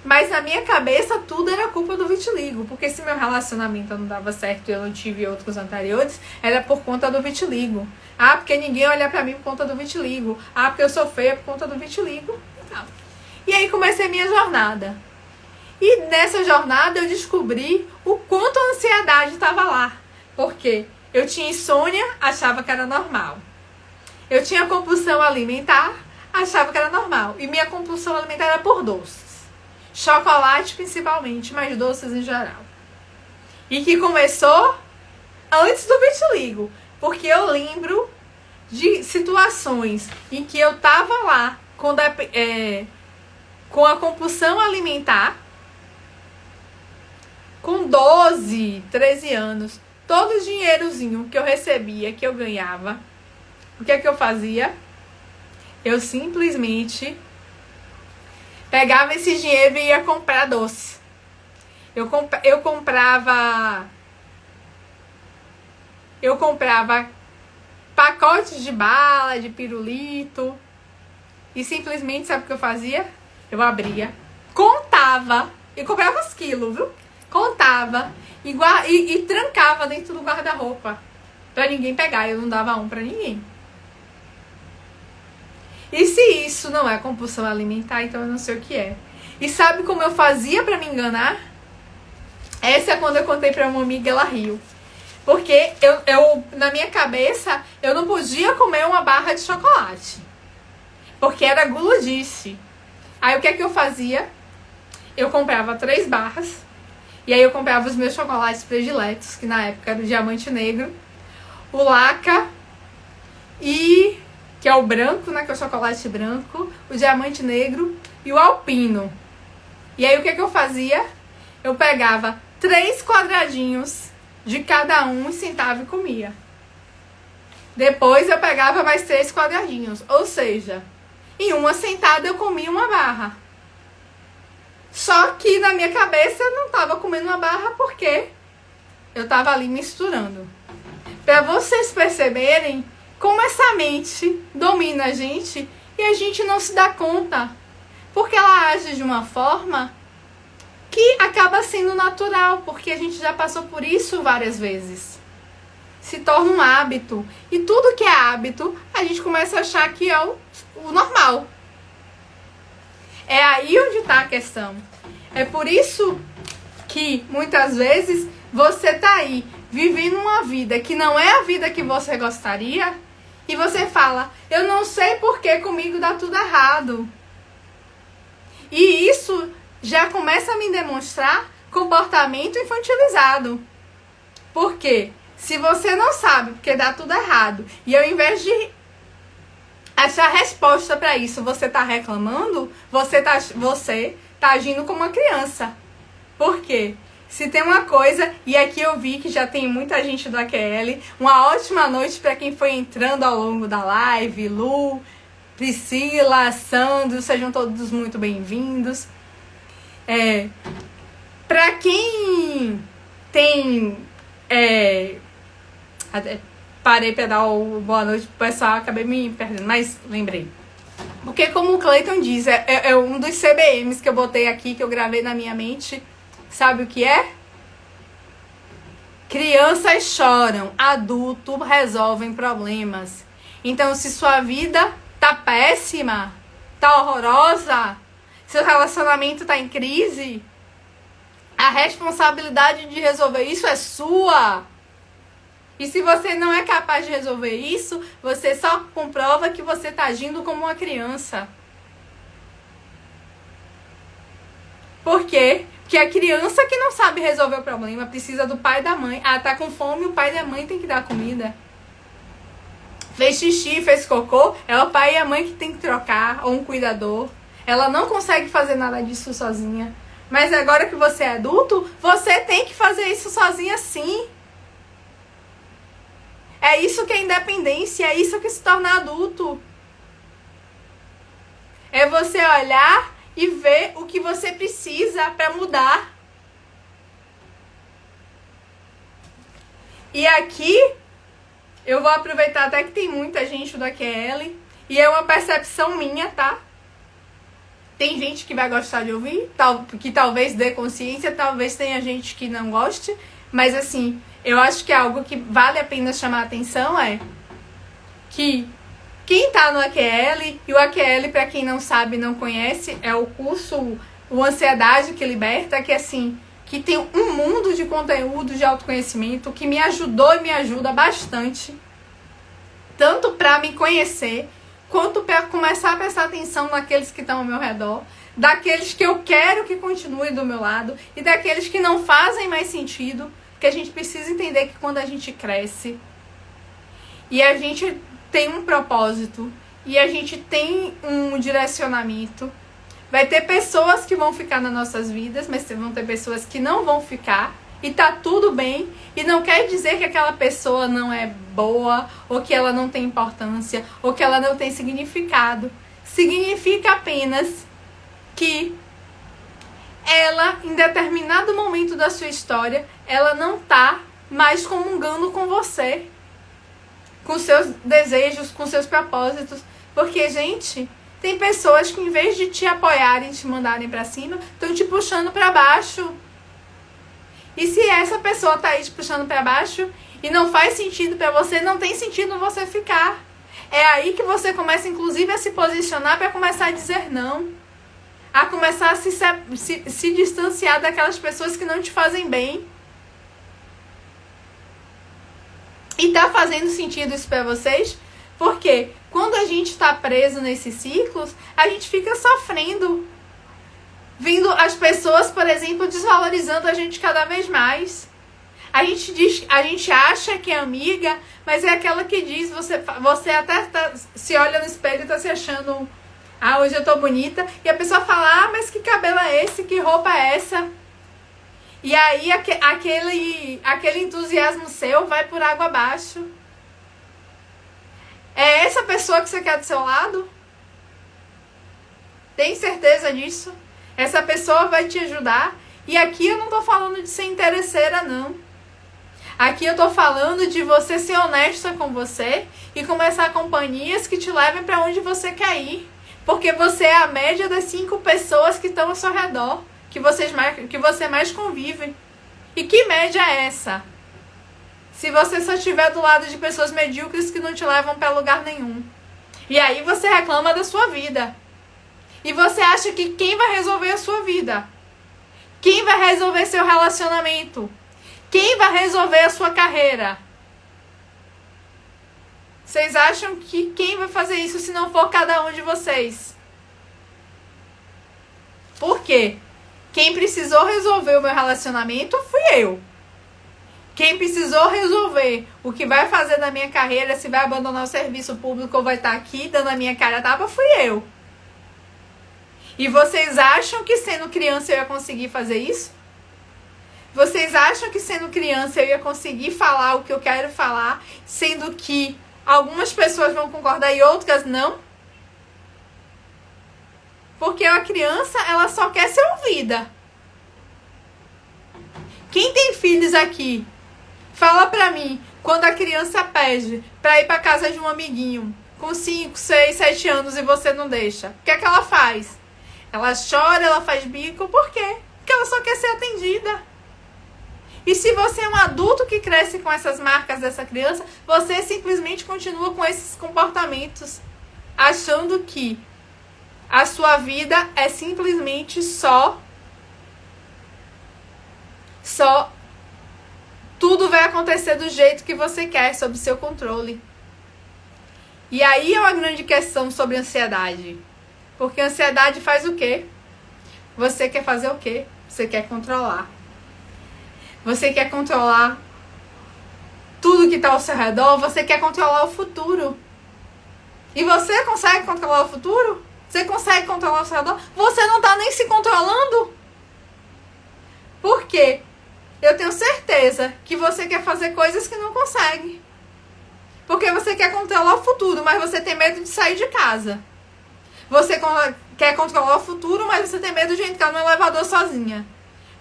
Mas na minha cabeça, tudo era culpa do vitiligo. Porque se meu relacionamento não dava certo e eu não tive outros anteriores, era por conta do vitiligo. Ah, porque ninguém olha pra mim por conta do vitiligo. Ah, porque eu sou feia por conta do vitiligo. E aí comecei a minha jornada. E nessa jornada eu descobri o quanto a ansiedade estava lá. Porque eu tinha insônia, achava que era normal. Eu tinha compulsão alimentar, achava que era normal. E minha compulsão alimentar era por doces. Chocolate principalmente, mas doces em geral. E que começou antes do vitiligo. Porque eu lembro de situações em que eu tava lá com a compulsão alimentar, com 12, 13 anos, todo o dinheirozinho que eu recebia, que eu ganhava, o que é que eu fazia? Eu simplesmente pegava esse dinheiro e ia comprar doce. Eu comprava pacotes de bala, de pirulito. E simplesmente, sabe o que eu fazia? Eu abria, contava e comprava os quilos, viu? Contava e trancava dentro do guarda-roupa pra ninguém pegar. Eu não dava um pra ninguém. E se isso não é compulsão alimentar, então eu não sei o que é. E sabe como eu fazia pra me enganar? Essa é quando eu contei pra uma amiga, ela riu. Porque eu na minha cabeça, eu não podia comer uma barra de chocolate. Porque era gulodice. Aí o que é que eu fazia? Eu comprava 3 barras. E aí eu comprava os meus chocolates prediletos, que na época era o Diamante Negro, o Laca e que é o branco, né, que é o chocolate branco, o diamante negro e o alpino. E aí o que eu fazia? Eu pegava 3 quadradinhos de cada um e sentava e comia. Depois eu pegava mais 3 quadradinhos, ou seja, em uma sentada eu comia uma barra. Só que na minha cabeça eu não estava comendo uma barra porque eu estava ali misturando. Para vocês perceberem como essa mente domina a gente e a gente não se dá conta. Porque ela age de uma forma que acaba sendo natural, porque a gente já passou por isso várias vezes. Se torna um hábito. E tudo que é hábito, a gente começa a achar que é o normal. É aí onde está a questão. É por isso que, muitas vezes, você tá aí, vivendo uma vida que não é a vida que você gostaria, e você fala, eu não sei por que comigo dá tudo errado. E isso já começa a me demonstrar comportamento infantilizado. Por quê? Se você não sabe porque dá tudo errado, e ao invés de achar resposta para isso, você tá reclamando, você tá agindo como uma criança. Por quê? Se tem uma coisa, e aqui eu vi que já tem muita gente do AQL, uma ótima noite para quem foi entrando ao longo da live, Lu, Priscila, Sandro, sejam todos muito bem-vindos. Para quem tem... parei para dar boa noite pro pessoal, acabei me perdendo, mas lembrei. Porque como o Clayton diz, é um dos CBMs que eu botei aqui, que eu gravei na minha mente. Sabe o que é? Crianças choram, adultos resolvem problemas. Então, se sua vida tá péssima, tá horrorosa, seu relacionamento tá em crise, a responsabilidade de resolver isso é sua. E se você não é capaz de resolver isso, você só comprova que você tá agindo como uma criança. Por quê? Porque a criança que não sabe resolver o problema precisa do pai e da mãe. Ah, tá com fome, o pai e a mãe tem que dar comida. Fez xixi, fez cocô, é o pai e a mãe que tem que trocar, ou um cuidador. Ela não consegue fazer nada disso sozinha. Mas agora que você é adulto, você tem que fazer isso sozinha sim. É isso que é independência, é isso que se torna adulto. É você olhar e ver o que você precisa para mudar. E aqui, eu vou aproveitar até que tem muita gente do AQL, e é uma percepção minha, tá? Tem gente que vai gostar de ouvir, que talvez dê consciência, talvez tenha gente que não goste, mas assim, eu acho que algo que vale a pena chamar a atenção é que quem tá no AQL, e o AQL, para quem não sabe, não conhece, é o curso O Ansiedade que Liberta, que assim, que tem um mundo de conteúdo de autoconhecimento que me ajudou e me ajuda bastante, tanto para me conhecer, quanto para começar a prestar atenção naqueles que estão ao meu redor, daqueles que eu quero que continuem do meu lado e daqueles que não fazem mais sentido, porque a gente precisa entender que quando a gente cresce e a gente tem um propósito e a gente tem um direcionamento, vai ter pessoas que vão ficar nas nossas vidas, mas vão ter pessoas que não vão ficar, e tá tudo bem, e não quer dizer que aquela pessoa não é boa, ou que ela não tem importância, ou que ela não tem significado. Significa apenas que ela, em determinado momento da sua história, ela não tá mais comungando com você, com seus desejos, com seus propósitos. Porque, gente, tem pessoas que em vez de te apoiarem, te mandarem pra cima, estão te puxando pra baixo. E se essa pessoa tá aí te puxando pra baixo e não faz sentido pra você, não tem sentido você ficar. É aí que você começa, inclusive, a se posicionar pra começar a dizer não. A começar a se distanciar daquelas pessoas que não te fazem bem. E tá fazendo sentido isso pra vocês? Porque quando a gente tá preso nesses ciclos, a gente fica sofrendo. Vendo as pessoas, por exemplo, desvalorizando a gente cada vez mais. A gente acha que é amiga, mas é aquela que diz, você até se olha no espelho e tá se achando, hoje eu tô bonita, e a pessoa fala, mas que cabelo é esse, que roupa é essa? E aí aquele entusiasmo seu vai por água abaixo. É essa pessoa que você quer do seu lado? Tem certeza disso? Essa pessoa vai te ajudar? E aqui eu não tô falando de ser interesseira, não. Aqui eu tô falando de você ser honesta com você e começar companhias que te levem para onde você quer ir. Porque você é a média das 5 pessoas que estão ao seu redor, que você mais convive. E que média é essa? Se você só estiver do lado de pessoas medíocres que não te levam para lugar nenhum. E aí você reclama da sua vida. E você acha que quem vai resolver a sua vida? Quem vai resolver seu relacionamento? Quem vai resolver a sua carreira? Vocês acham que quem vai fazer isso se não for cada um de vocês? Por quê? Quem precisou resolver o meu relacionamento fui eu. Quem precisou resolver o que vai fazer na minha carreira, se vai abandonar o serviço público ou vai estar aqui dando a minha cara a tapa, fui eu. E vocês acham que sendo criança eu ia conseguir fazer isso? Vocês acham que sendo criança eu ia conseguir falar o que eu quero falar, sendo que algumas pessoas vão concordar e outras não? Porque a criança, ela só quer ser ouvida. Quem tem filhos aqui, fala pra mim, quando a criança pede pra ir pra casa de um amiguinho, com 5, 6, 7 anos e você não deixa, o que é que ela faz? Ela chora, ela faz bico, por quê? Porque ela só quer ser atendida. E se você é um adulto que cresce com essas marcas dessa criança, você simplesmente continua com esses comportamentos, achando que a sua vida é simplesmente só tudo vai acontecer do jeito que você quer, sob seu controle. E aí é uma grande questão sobre ansiedade. Porque a ansiedade faz o quê? Você quer fazer o quê? Você quer controlar. Você quer controlar tudo que está ao seu redor, você quer controlar o futuro. E você consegue controlar o futuro? Você consegue controlar o seu redor? Você não está nem se controlando? Por quê? Eu tenho certeza que você quer fazer coisas que não consegue. Porque você quer controlar o futuro, mas você tem medo de sair de casa. Você quer controlar o futuro, mas você tem medo de entrar no elevador sozinha.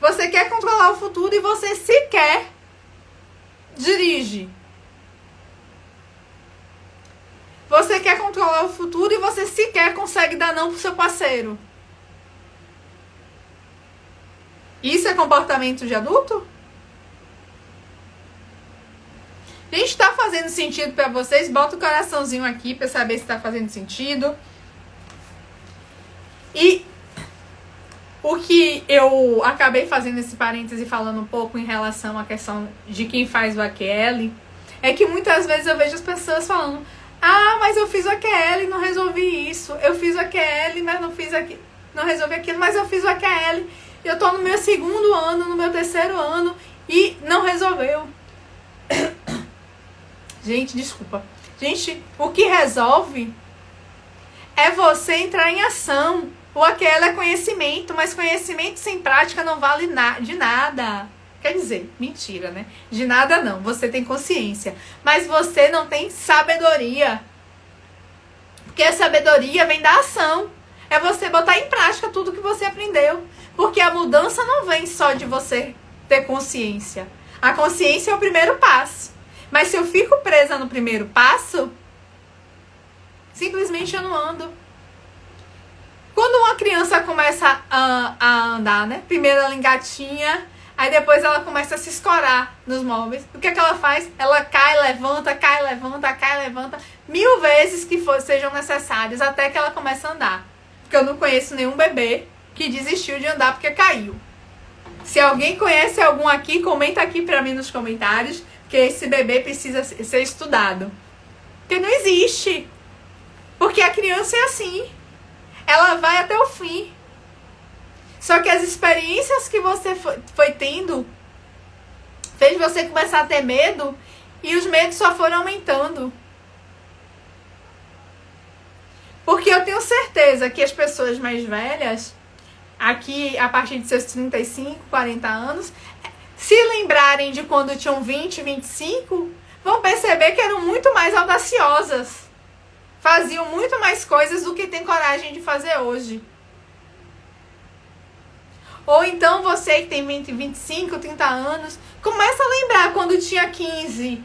Você quer controlar o futuro e você sequer dirige. Você quer controlar o futuro e você sequer consegue dar não pro seu parceiro. Isso é comportamento de adulto? Gente, tá fazendo sentido pra vocês? Bota o coraçãozinho aqui pra saber se tá fazendo sentido. E o que eu acabei fazendo esse parêntese falando um pouco em relação à questão de quem faz o AQL é que muitas vezes eu vejo as pessoas falando: mas eu fiz o AQL e não resolvi isso. Eu fiz o AQL, mas não resolvi aquilo, mas eu fiz o AQL. Eu tô no meu 2º ano, no meu 3º ano e não resolveu. Gente, desculpa. Gente, o que resolve é você entrar em ação. O AQL é conhecimento, mas conhecimento sem prática não vale de nada. Quer dizer, mentira, né? De nada não, você tem consciência. Mas você não tem sabedoria. Porque a sabedoria vem da ação. É você botar em prática tudo que você aprendeu. Porque a mudança não vem só de você ter consciência. A consciência é o primeiro passo. Mas se eu fico presa no primeiro passo, simplesmente eu não ando. Quando uma criança começa a andar, né? Primeiro ela engatinha, aí depois ela começa a se escorar nos móveis. O que é que ela faz? Ela cai, levanta, cai, levanta, cai, levanta. 1000 vezes que sejam necessárias até que ela comece a andar. Porque eu não conheço nenhum bebê que desistiu de andar porque caiu. Se alguém conhece algum aqui, comenta aqui pra mim nos comentários, que esse bebê precisa ser estudado. Porque não existe. Porque a criança é assim. Ela vai até o fim. Só que as experiências que você foi tendo Fez você começar a ter medo e os medos só foram aumentando. Porque eu tenho certeza que as pessoas mais velhas, aqui a partir de seus 35, 40 anos, se lembrarem de quando tinham 20, 25, vão perceber que eram muito mais audaciosas. Faziam muito mais coisas do que tem coragem de fazer hoje. Ou então você que tem 20, 25, 30 anos, começa a lembrar quando tinha 15.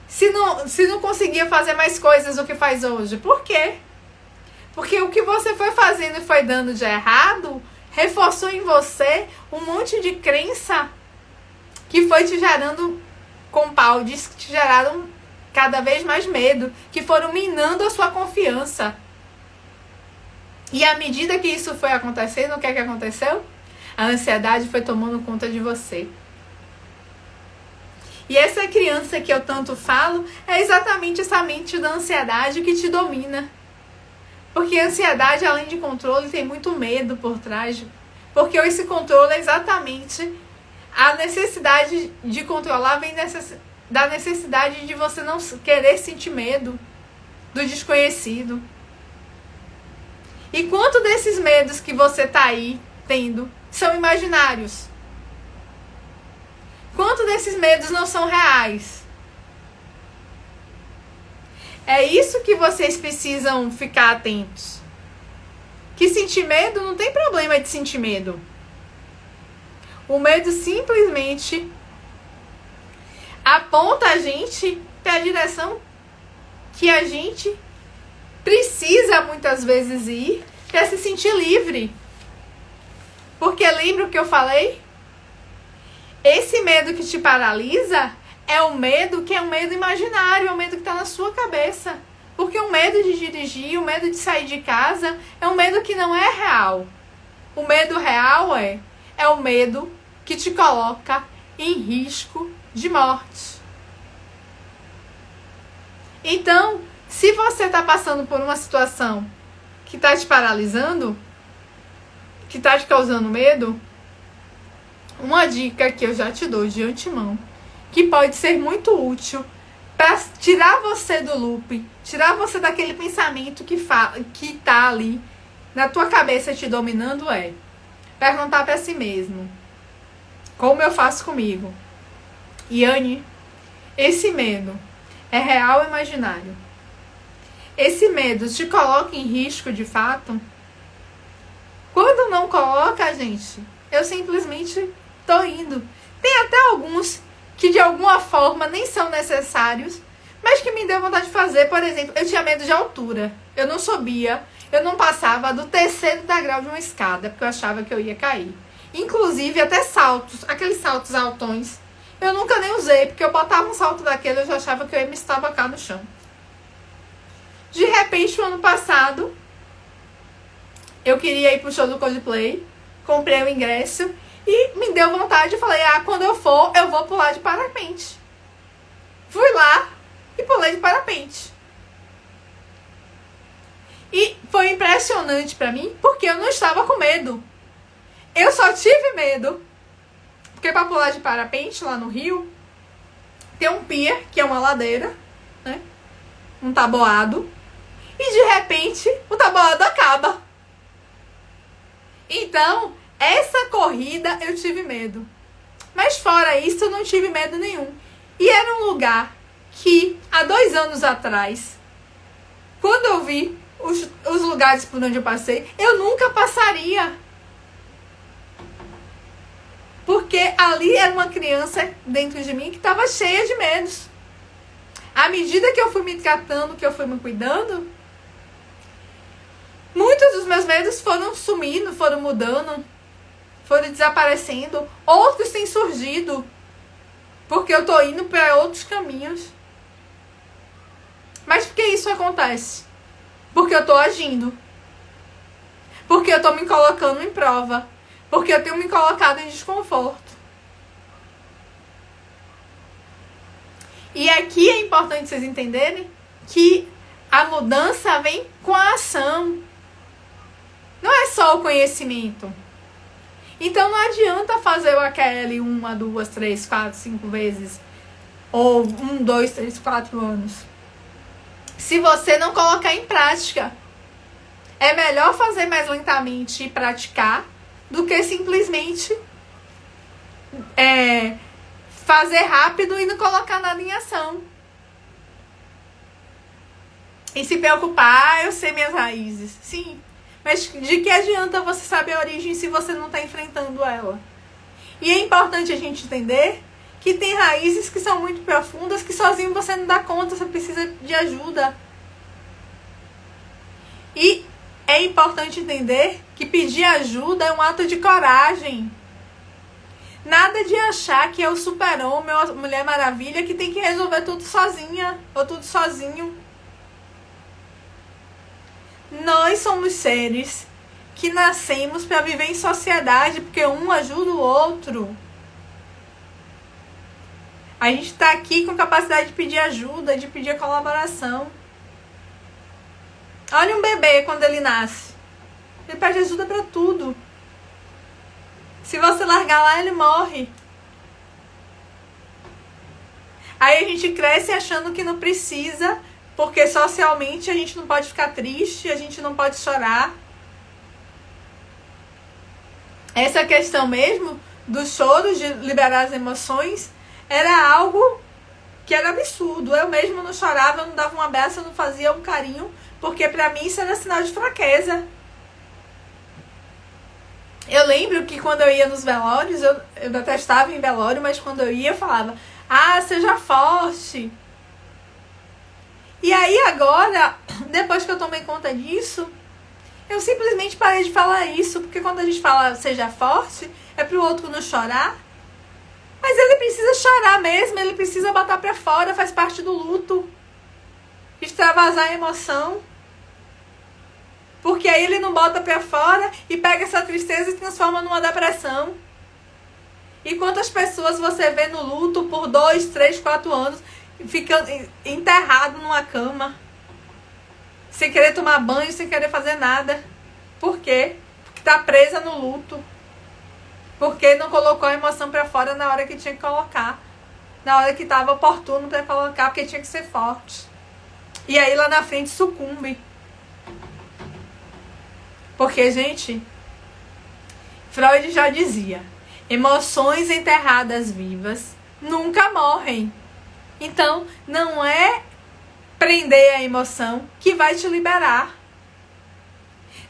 Se não conseguia fazer mais coisas do que faz hoje. Por quê? Porque o que você foi fazendo e foi dando de errado, reforçou em você um monte de crença que foi te gerando compounds, que te geraram cada vez mais medo, que foram minando a sua confiança. E à medida que isso foi acontecendo, o que é que aconteceu? A ansiedade foi tomando conta de você. E essa criança que eu tanto falo é exatamente essa mente da ansiedade que te domina. Porque a ansiedade, além de controle, tem muito medo por trás. Porque esse controle é exatamente a necessidade de controlar, vem da necessidade de você não querer sentir medo do desconhecido. E quanto desses medos que você tá aí tendo são imaginários? Quanto desses medos não são reais? É isso que vocês precisam ficar atentos. Que sentir medo não tem problema de sentir medo. O medo simplesmente aponta a gente para a direção que a gente precisa muitas vezes ir para se sentir livre. Porque lembra o que eu falei? Esse medo que te paralisa é o medo que é um medo imaginário, é o medo que está na sua cabeça. Porque o medo de dirigir, o medo de sair de casa, é um medo que não é real. O medo real é o medo que te coloca em risco de morte. Então, se você está passando por uma situação que está te paralisando, que está te causando medo, uma dica que eu já te dou de antemão, que pode ser muito útil para tirar você do loop, tirar você daquele pensamento que tá ali na tua cabeça te dominando, é perguntar para si mesmo: como eu faço comigo? Yane, esse medo é real ou imaginário? Esse medo te coloca em risco de fato? Quando não coloca, gente, eu simplesmente tô indo. Tem até alguns que de alguma forma nem são necessários, mas que me deu vontade de fazer. Por exemplo, eu tinha medo de altura. Eu não subia, eu não passava do terceiro degrau de uma escada, porque eu achava que eu ia cair. Inclusive até saltos, aqueles saltos altões, eu nunca nem usei, porque eu botava um salto daquele, eu já achava que eu ia me estabacar no chão. De repente, no ano passado, eu queria ir pro show do Coldplay, comprei o ingresso e me deu vontade, falei, quando eu for, eu vou pular de parapente. Fui lá e pulei de parapente. E foi impressionante pra mim, porque eu não estava com medo. Eu só tive medo, porque pra pular de parapente lá no Rio, tem um pier, que é uma ladeira, né? Um taboado. E de repente, o taboado acaba. Então, essa corrida eu tive medo. Mas fora isso, eu não tive medo nenhum. E era um lugar que, há 2 anos atrás, quando eu vi os lugares por onde eu passei, eu nunca passaria. Porque ali era uma criança dentro de mim que estava cheia de medos. À medida que eu fui me tratando, que eu fui me cuidando, muitos dos meus medos foram sumindo, foram mudando, foram desaparecendo. Outros têm surgido, porque eu tô indo para outros caminhos. Mas por que isso acontece? Porque eu tô agindo. Porque eu tô me colocando em prova. Porque eu tenho me colocado em desconforto. E aqui é importante vocês entenderem que a mudança vem com a ação. Não é só o conhecimento. Então não adianta fazer o AQL 1, 2, 3, 4, 5 vezes. Ou 1, 2, 3, 4 anos. Se você não colocar em prática. É melhor fazer mais lentamente e praticar do que simplesmente fazer rápido e não colocar nada em ação. E se preocupar, eu sei minhas raízes. Sim, mas de que adianta você saber a origem se você não está enfrentando ela? E é importante a gente entender que tem raízes que são muito profundas, que sozinho você não dá conta, você precisa de ajuda. E é importante entender que pedir ajuda é um ato de coragem. Nada de achar que é o super-homem ou a Mulher Maravilha que tem que resolver tudo sozinha ou tudo sozinho. Nós somos seres que nascemos para viver em sociedade, porque um ajuda o outro. A gente está aqui com capacidade de pedir ajuda, de pedir colaboração. Olha um bebê quando ele nasce. Ele pede ajuda para tudo. Se você largar lá, ele morre. Aí a gente cresce achando que não precisa, porque socialmente a gente não pode ficar triste, a gente não pode chorar. Essa questão mesmo do choro, de liberar as emoções, era algo que era absurdo. Eu mesmo não chorava, eu não dava um abraço, eu não fazia um carinho, porque pra mim isso era sinal de fraqueza. Eu lembro que quando eu ia nos velórios, eu detestava em velório, mas quando eu ia, eu falava, seja forte. E aí agora, depois que eu tomei conta disso, eu simplesmente parei de falar isso, porque quando a gente fala seja forte, é pro outro não chorar. Mas ele precisa chorar mesmo, ele precisa botar pra fora, faz parte do luto. Extravasar a emoção. Porque aí ele não bota pra fora e pega essa tristeza e transforma numa depressão. E quantas pessoas você vê no luto por 2, 3, 4 anos, ficando enterrado numa cama, sem querer tomar banho, sem querer fazer nada. Por quê? Porque tá presa no luto. Porque não colocou a emoção pra fora na hora que tinha que colocar. Na hora que tava oportuno pra colocar, porque tinha que ser forte. E aí lá na frente sucumbe. Porque, gente, Freud já dizia, emoções enterradas vivas nunca morrem. Então, não é prender a emoção que vai te liberar.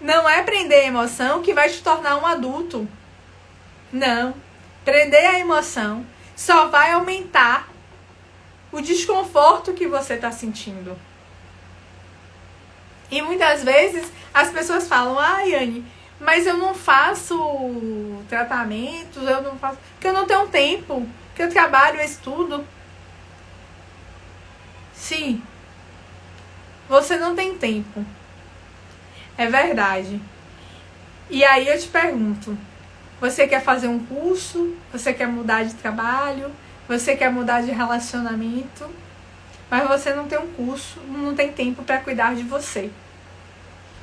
Não é prender a emoção que vai te tornar um adulto. Não. Prender a emoção só vai aumentar o desconforto que você está sentindo. E muitas vezes as pessoas falam, Yane, mas eu não faço tratamentos, eu não faço, porque eu não tenho tempo, porque eu trabalho, eu estudo. Sim, você não tem tempo. É verdade. E aí eu te pergunto, você quer fazer um curso? Você quer mudar de trabalho? Você quer mudar de relacionamento? Mas você não tem um curso, não tem tempo para cuidar de você.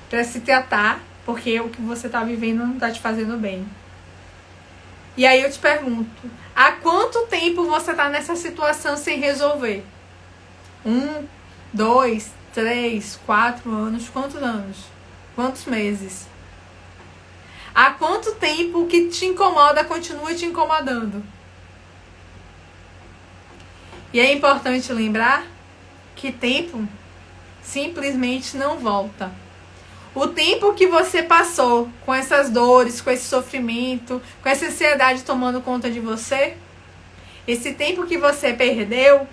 Para se tratar, porque o que você está vivendo não está te fazendo bem. E aí eu te pergunto, há quanto tempo você está nessa situação sem resolver? 1, 2, 3, 4 anos? Quantos anos? Quantos meses? Há quanto tempo o que te incomoda continua te incomodando? E é importante lembrar que tempo simplesmente não volta. O tempo que você passou com essas dores, com esse sofrimento, com essa ansiedade tomando conta de você, esse tempo que você perdeu,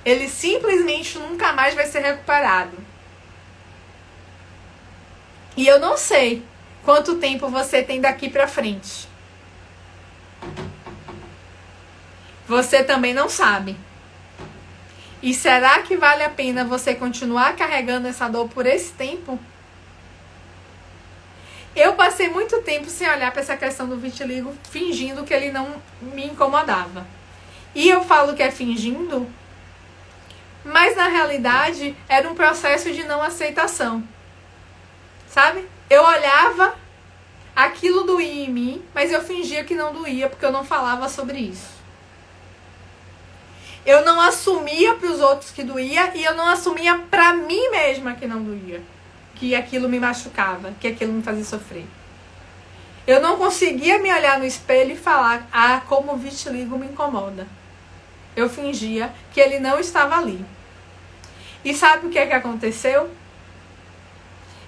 ele simplesmente nunca mais vai ser recuperado. E eu não sei quanto tempo você tem daqui pra frente. Você também não sabe. E será que vale a pena você continuar carregando essa dor por esse tempo? Eu passei muito tempo sem olhar para essa questão do vitiligo, fingindo que ele não me incomodava. E eu falo que é fingindo, mas na realidade era um processo de não aceitação. Sabe? Eu olhava Aquilo doía em mim, mas eu fingia que não doía porque eu não falava sobre isso. Eu não assumia para os outros que doía e eu não assumia para mim mesma que não doía. Que aquilo me machucava, que aquilo me fazia sofrer. Eu não conseguia me olhar no espelho e falar, como o vitiligo me incomoda. Eu fingia que ele não estava ali. E sabe o que é que aconteceu?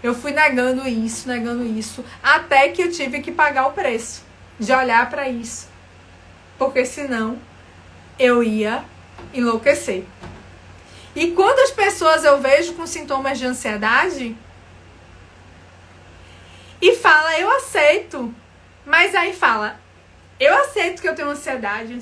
Eu fui negando isso, até que eu tive que pagar o preço de olhar para isso. Porque senão eu ia enlouquecer. E quantas pessoas eu vejo com sintomas de ansiedade e fala, eu aceito. Mas aí fala, eu aceito que eu tenho ansiedade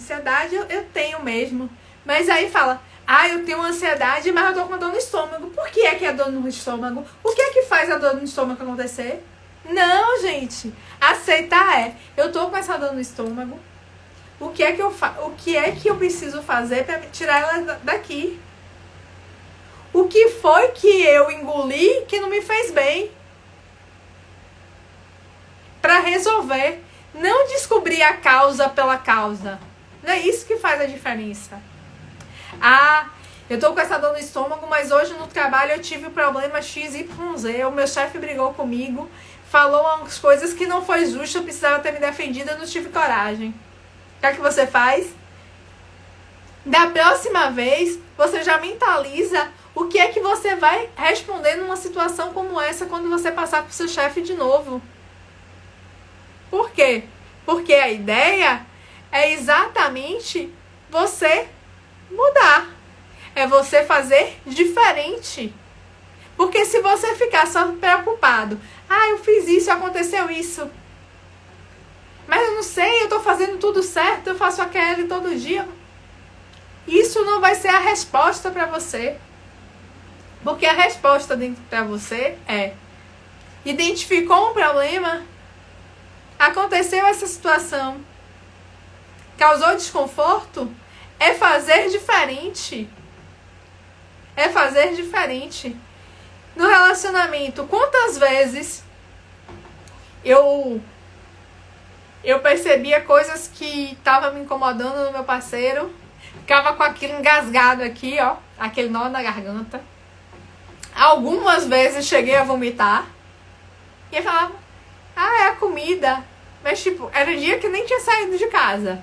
eu tenho mesmo. Mas aí fala, eu tenho ansiedade, mas eu tô com dor no estômago. Por que é dor no estômago? O que é que faz a dor no estômago acontecer? Não, gente. Aceitar eu tô com essa dor no estômago. O que é que eu preciso fazer para tirar ela daqui? O que foi que eu engoli que não me fez bem? Para resolver. Não descobrir a causa pela causa. Não é isso que faz a diferença. Eu tô com essa dor no estômago, mas hoje no trabalho eu tive o problema XYZ. O meu chefe brigou comigo, falou umas coisas que não foi justo, eu precisava ter me defendido, eu não tive coragem. O que você faz? Da próxima vez, você já mentaliza o que é que você vai responder numa situação como essa quando você passar pro seu chefe de novo. Por quê? Porque a ideia é exatamente você mudar. É você fazer diferente. Porque se você ficar só preocupado, eu fiz isso, aconteceu isso. Mas eu não sei, eu tô fazendo tudo certo, eu faço aquele todo dia. Isso não vai ser a resposta para você. Porque a resposta para você é: identificou um problema, aconteceu essa situação, causou desconforto, é fazer diferente. É fazer diferente. No relacionamento, quantas vezes eu percebia coisas que estavam me incomodando no meu parceiro, ficava com aquilo engasgado aqui, aquele nó na garganta. Algumas vezes cheguei a vomitar e eu falava, é a comida. Mas era dia que nem tinha saído de casa.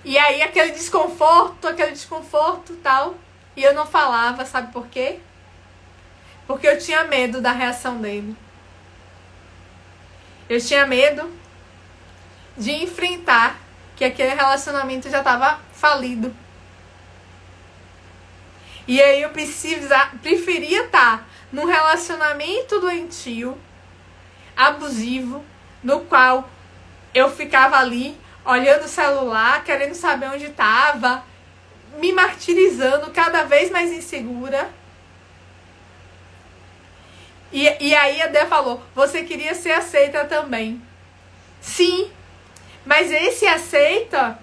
E aí aquele desconforto e tal. E eu não falava, sabe por quê? Porque eu tinha medo da reação dele. Eu tinha medo de enfrentar que aquele relacionamento já estava falido. E aí eu preferia estar num relacionamento doentio, abusivo, no qual eu ficava ali olhando o celular, querendo saber onde estava, me martirizando, cada vez mais insegura. E aí a Dé falou, você queria ser aceita também. Sim, mas esse aceita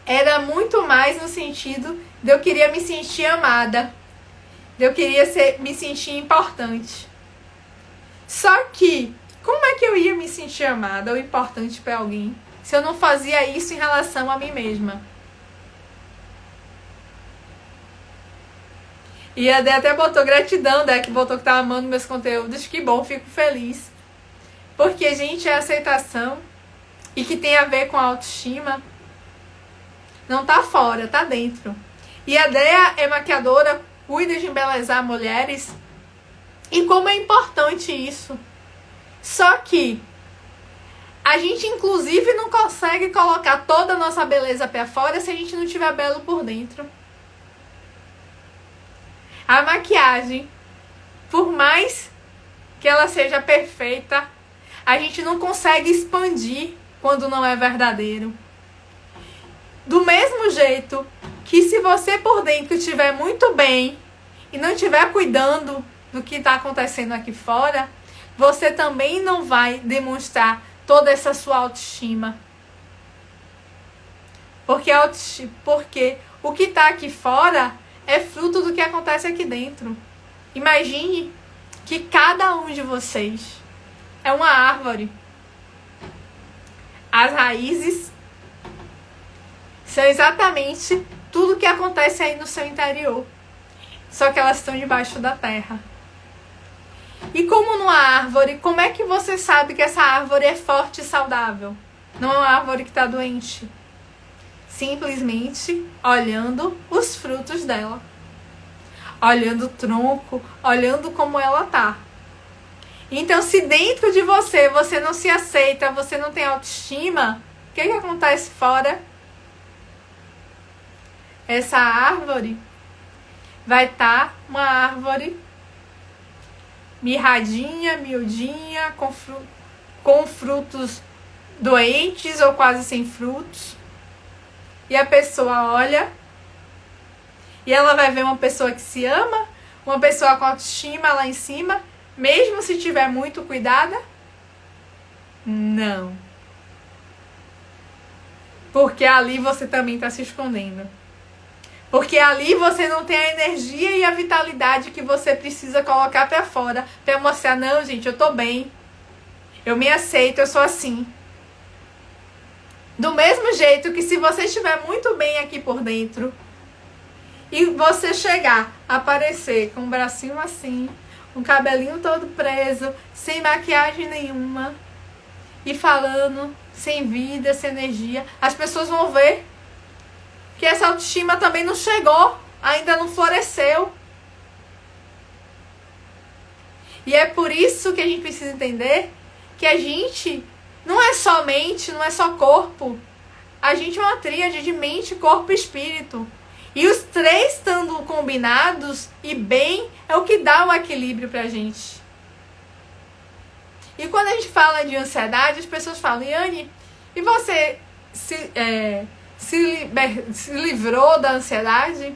era muito mais no sentido de eu queria me sentir amada, de eu queria me sentir importante. Só que, como é que eu ia me sentir amada ou importante para alguém se eu não fazia isso em relação a mim mesma? E a Dé até botou gratidão, que botou que tá amando meus conteúdos. Que bom, fico feliz. Porque, gente, é aceitação e que tem a ver com a autoestima. Não tá fora, tá dentro. E a Dé é maquiadora, cuida de embelezar mulheres. E como é importante isso. Só que a gente, inclusive, não consegue colocar toda a nossa beleza pra fora se a gente não tiver belo por dentro. A maquiagem, por mais que ela seja perfeita, a gente não consegue expandir quando não é verdadeiro. Do mesmo jeito que se você por dentro estiver muito bem e não estiver cuidando do que está acontecendo aqui fora, você também não vai demonstrar toda essa sua autoestima. Porque o que está aqui fora é fruto do que acontece aqui dentro. Imagine que cada um de vocês é uma árvore. As raízes são exatamente tudo que acontece aí no seu interior. Só que elas estão debaixo da terra. E como numa árvore, como é que você sabe que essa árvore é forte e saudável? Não é uma árvore que está doente. Simplesmente olhando os frutos dela. Olhando o tronco, olhando como ela tá. Então, se dentro de você, você não se aceita, você não tem autoestima, o que acontece fora? Essa árvore vai estar uma árvore mirradinha, miudinha, com frutos doentes ou quase sem frutos. E a pessoa olha e ela vai ver uma pessoa que se ama, uma pessoa com autoestima lá em cima, mesmo se tiver muito cuidada? Não. Porque ali você também está se escondendo. Porque ali você não tem a energia e a vitalidade que você precisa colocar para fora para mostrar, não, gente, eu tô bem. Eu me aceito, eu sou assim. Do mesmo jeito que se você estiver muito bem aqui por dentro e você chegar, aparecer com o bracinho assim, um cabelinho todo preso, sem maquiagem nenhuma e falando sem vida, sem energia, as pessoas vão ver que essa autoestima também não chegou, ainda não floresceu. E é por isso que a gente precisa entender que a gente não é só mente, não é só corpo. A gente é uma tríade de mente, corpo e espírito. E os três estando combinados e bem é o que dá o equilíbrio pra gente. E quando a gente fala de ansiedade, as pessoas falam, Yane, e você se livrou da ansiedade?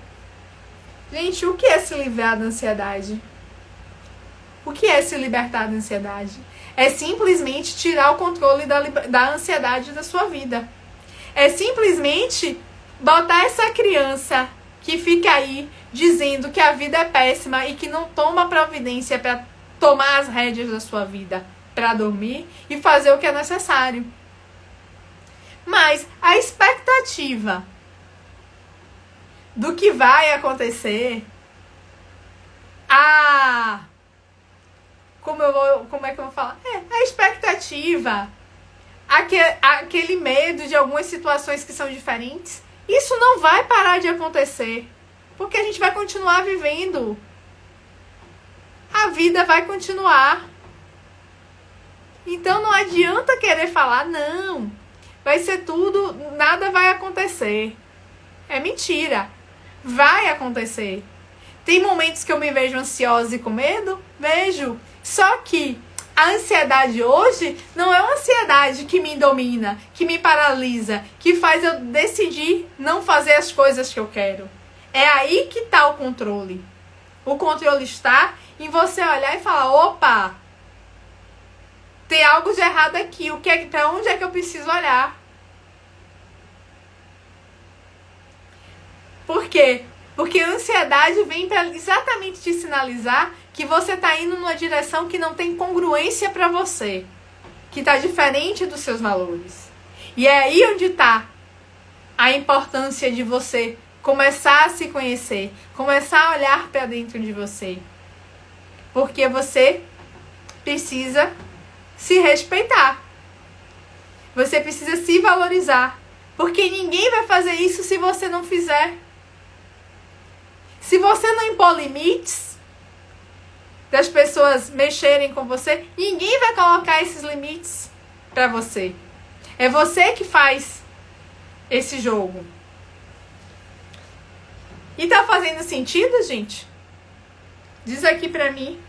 Gente, o que é se livrar da ansiedade? O que é se libertar da ansiedade? É simplesmente tirar o controle da ansiedade da sua vida. É simplesmente botar essa criança que fica aí dizendo que a vida é péssima e que não toma providência para tomar as rédeas da sua vida, para dormir e fazer o que é necessário. Mas a expectativa do que vai acontecer, como é que eu vou falar? A expectativa, aquele medo de algumas situações que são diferentes, isso não vai parar de acontecer, porque a gente vai continuar vivendo. A vida vai continuar. Então não adianta querer falar, não, vai ser tudo, nada vai acontecer. É mentira. Vai acontecer. Tem momentos que eu me vejo ansiosa e com medo? Vejo. Só que a ansiedade hoje não é uma ansiedade que me domina, que me paralisa, que faz eu decidir não fazer as coisas que eu quero. É aí que está o controle. O controle está em você olhar e falar, opa, tem algo de errado aqui. Para onde é que eu preciso olhar? Por quê? Porque a ansiedade vem para exatamente te sinalizar que você está indo numa direção que não tem congruência para você, que está diferente dos seus valores. E é aí onde está a importância de você começar a se conhecer, começar a olhar para dentro de você. Porque você precisa se respeitar. Você precisa se valorizar. Porque ninguém vai fazer isso se você não fizer. Se você não impor limites das pessoas mexerem com você, ninguém vai colocar esses limites para você. É você que faz esse jogo. E tá fazendo sentido, gente? Diz aqui pra mim.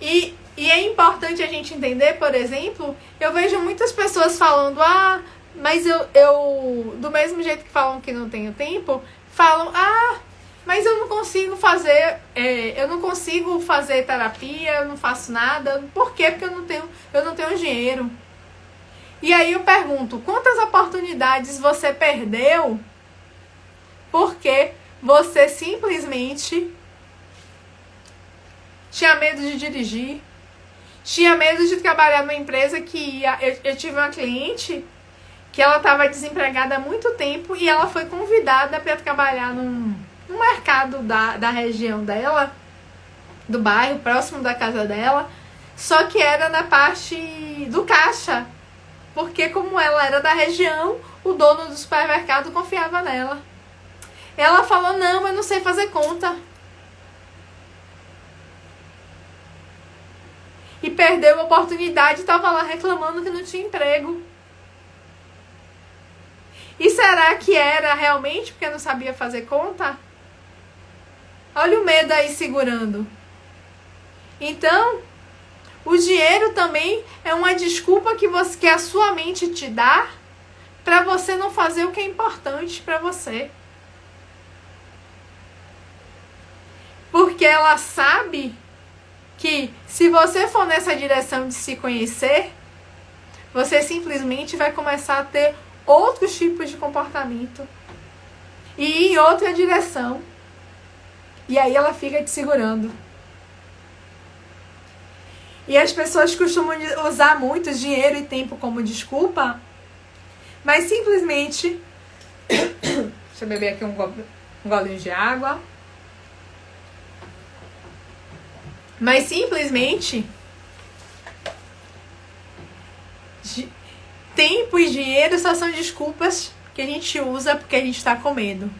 E é importante a gente entender, por exemplo, eu vejo muitas pessoas falando, mas eu do mesmo jeito que falam que não tenho tempo, falam, mas eu não consigo fazer, terapia, eu não faço nada. Por quê? Porque eu não tenho dinheiro. E aí eu pergunto, quantas oportunidades você perdeu porque você simplesmente tinha medo de dirigir, tinha medo de trabalhar numa empresa que ia... Eu tive uma cliente que ela estava desempregada há muito tempo e ela foi convidada para trabalhar num mercado da região dela, do bairro, próximo da casa dela, só que era na parte do caixa, porque como ela era da região, o dono do supermercado confiava nela. Ela falou, não, eu não sei fazer conta. E perdeu a oportunidade e estava lá reclamando que não tinha emprego. E será que era realmente porque não sabia fazer conta? Olha o medo aí segurando. Então, o dinheiro também é uma desculpa que a sua mente te dá para você não fazer o que é importante para você. Porque ela sabe que se você for nessa direção de se conhecer, você simplesmente vai começar a ter outros tipos de comportamento e ir em outra direção. E aí ela fica te segurando. E as pessoas costumam usar muito dinheiro e tempo como desculpa, mas simplesmente... Deixa eu beber aqui um golinho de água. Mas simplesmente tempo e dinheiro só são desculpas que a gente usa porque a gente está com medo